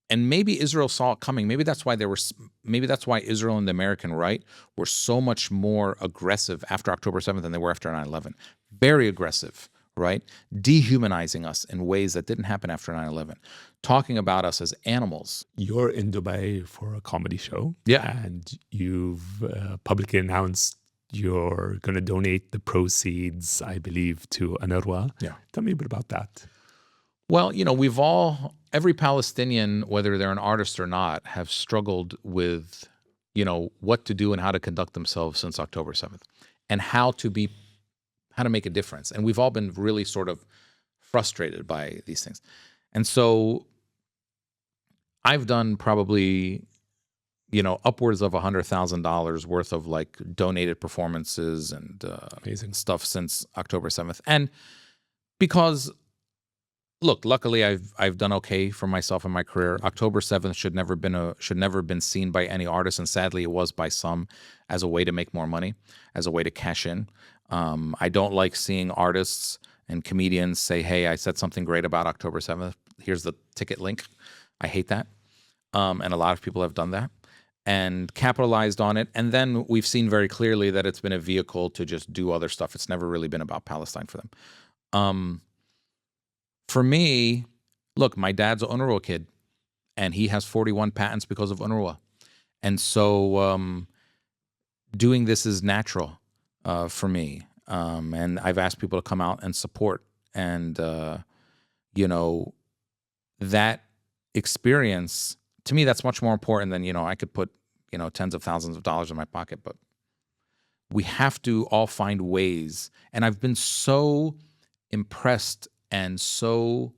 A: And maybe Israel saw it coming. Maybe that's why Israel and the American right were so much more aggressive after October 7th than they were after 9/11. Very aggressive, right? Dehumanizing us in ways that didn't happen after 9/11. Talking about us as animals.
B: You're in Dubai for a comedy show.
A: Yeah.
B: And you've publicly announced you're going to donate the proceeds, I believe, to UNRWA.
A: Yeah.
B: Tell me a bit about that.
A: Well, every Palestinian, whether they're an artist or not, have struggled with, what to do and how to conduct themselves since October 7th and how to make a difference. And we've all been really sort of frustrated by these things. And so I've done probably, upwards of $100,000 worth of like donated performances and
B: Amazing
A: stuff since October 7th. And because, look, luckily I've done okay for myself in my career. October 7th should never have been seen by any artist, and sadly it was by some as a way to make more money, as a way to cash in. I don't like seeing artists and comedians say, "Hey, I said something great about October 7th. Here's the ticket link." I hate that. And a lot of people have done that and capitalized on it. And then we've seen very clearly that it's been a vehicle to just do other stuff. It's never really been about Palestine for them. For me, look, my dad's an UNRWA kid, and he has 41 patents because of UNRWA. And so doing this is natural for me. And I've asked people to come out and support. And, that experience, to me, that's much more important than, I could put, tens of thousands of dollars in my pocket. But we have to all find ways. And I've been so impressed and so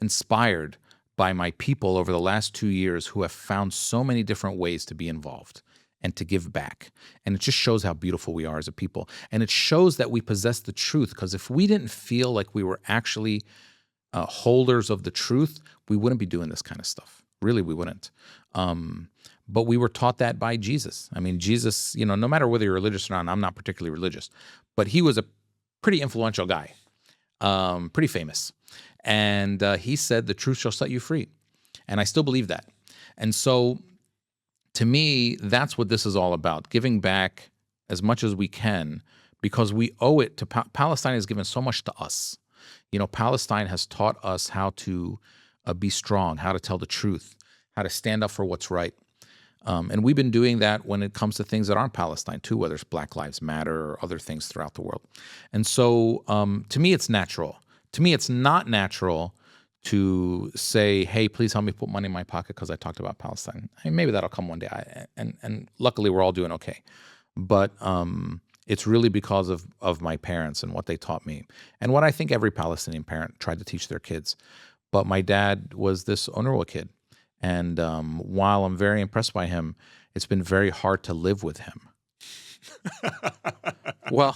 A: inspired by my people over the last 2 years who have found so many different ways to be involved and to give back. And it just shows how beautiful we are as a people. And it shows that we possess the truth, because if we didn't feel like we were actually holders of the truth, we wouldn't be doing this kind of stuff. Really, we wouldn't. But we were taught that by Jesus. I mean, Jesus, no matter whether you're religious or not, I'm not particularly religious, but he was a pretty influential guy. Pretty famous. And he said, the truth shall set you free. And I still believe that. And so to me, that's what this is all about, giving back as much as we can, because we owe it to Palestine has given so much to us. Palestine has taught us how to be strong, how to tell the truth, how to stand up for what's right. And we've been doing that when it comes to things that aren't Palestine too, whether it's Black Lives Matter or other things throughout the world. And so to me, it's natural. To me, it's not natural to say, hey, please help me put money in my pocket because I talked about Palestine. I mean, maybe that'll come one day. And luckily, we're all doing okay. But it's really because of my parents and what they taught me and what I think every Palestinian parent tried to teach their kids. But my dad was this UNRWA kid. And while I'm very impressed by him, it's been very hard to live with him. Well,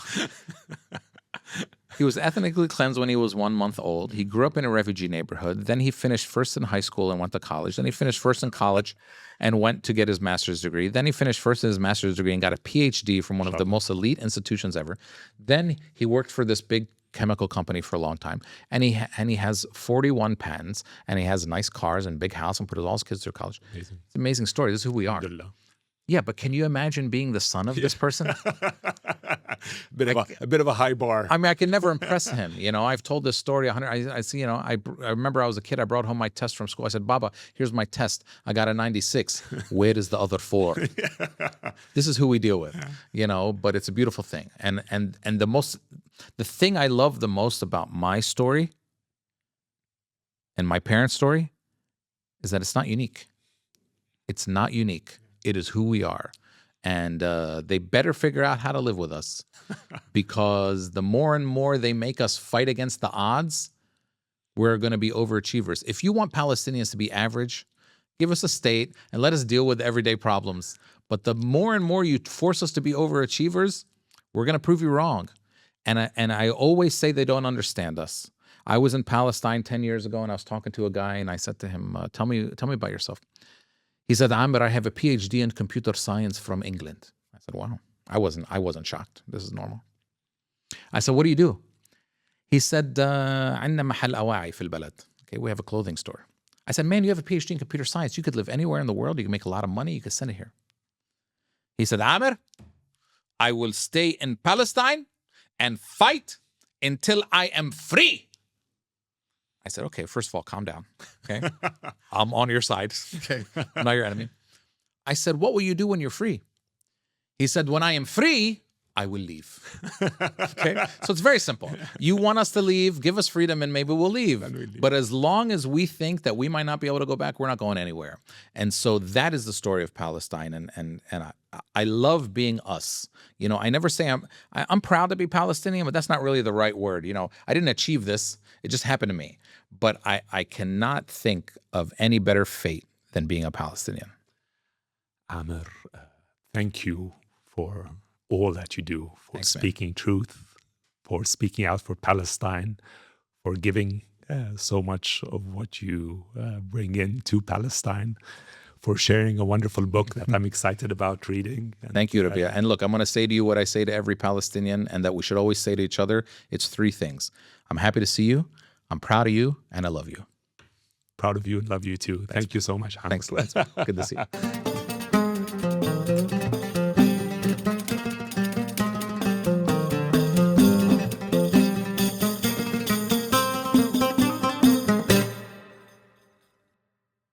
A: he was ethnically cleansed when he was 1 month old. He grew up in a refugee neighborhood. Then he finished first in high school and went to college. Then he finished first in college and went to get his master's degree. Then he finished first in his master's degree and got a PhD from one of the most elite institutions ever. Then he worked for this big chemical company for a long time, and he has 41 patents, and he has nice cars and big house and put all his kids through college. Amazing. It's an amazing story. This is who we are. Yeah, but can you imagine being the son of this person?
B: a bit of a high bar.
A: I mean, I can never impress him. I've told this story 100. I see. I remember I was a kid. I brought home my test from school. I said, "Baba, here's my test. I got a 96. Where is the other 4?" This is who we deal with. But it's a beautiful thing. And the thing I love the most about my story and my parents' story is that it's not unique. It's not unique. It is who we are. And they better figure out how to live with us, because the more and more they make us fight against the odds, we're going to be overachievers. If you want Palestinians to be average, give us a state and let us deal with everyday problems. But the more and more you force us to be overachievers, we're going to prove you wrong. And I always say they don't understand us. I was in Palestine 10 years ago, and I was talking to a guy, and I said to him, tell me about yourself. He said, Amer, I have a PhD in computer science from England. I said, wow. I wasn't shocked. This is normal. I said, what do you do? He said, عندنا محل أواعي في البلد. Okay, we have a clothing store. I said, man, you have a PhD in computer science. You could live anywhere in the world. You can make a lot of money. You could send it here. He said, Amer, I will stay in Palestine and fight until I am free. I said, okay, first of all, calm down. Okay. I'm on your side. Okay. I'm not your enemy. I said, what will you do when you're free? He said, when I am free, I will leave. Okay? So it's very simple. You want us to leave, give us freedom, and maybe we'll leave. But as long as we think that we might not be able to go back, we're not going anywhere. And so that is the story of Palestine. And I love being us. You know, I never say I'm proud to be Palestinian, but that's not really the right word. You know, I didn't achieve this. It just happened to me. But I cannot think of any better fate than being a Palestinian.
B: Amer, thank you for all that you do, for speaking truth, for speaking out for Palestine, for giving so much of what you bring into Palestine, for sharing a wonderful book that I'm excited about reading. And,
A: thank you, Rabea. And look, I'm going to say to you what I say to every Palestinian and that we should always say to each other. It's three things. I'm happy to see you, I'm proud of you, and I love you.
B: Proud of you and love you too. Thank you so much, Amer.
A: Thanks. Good to see you.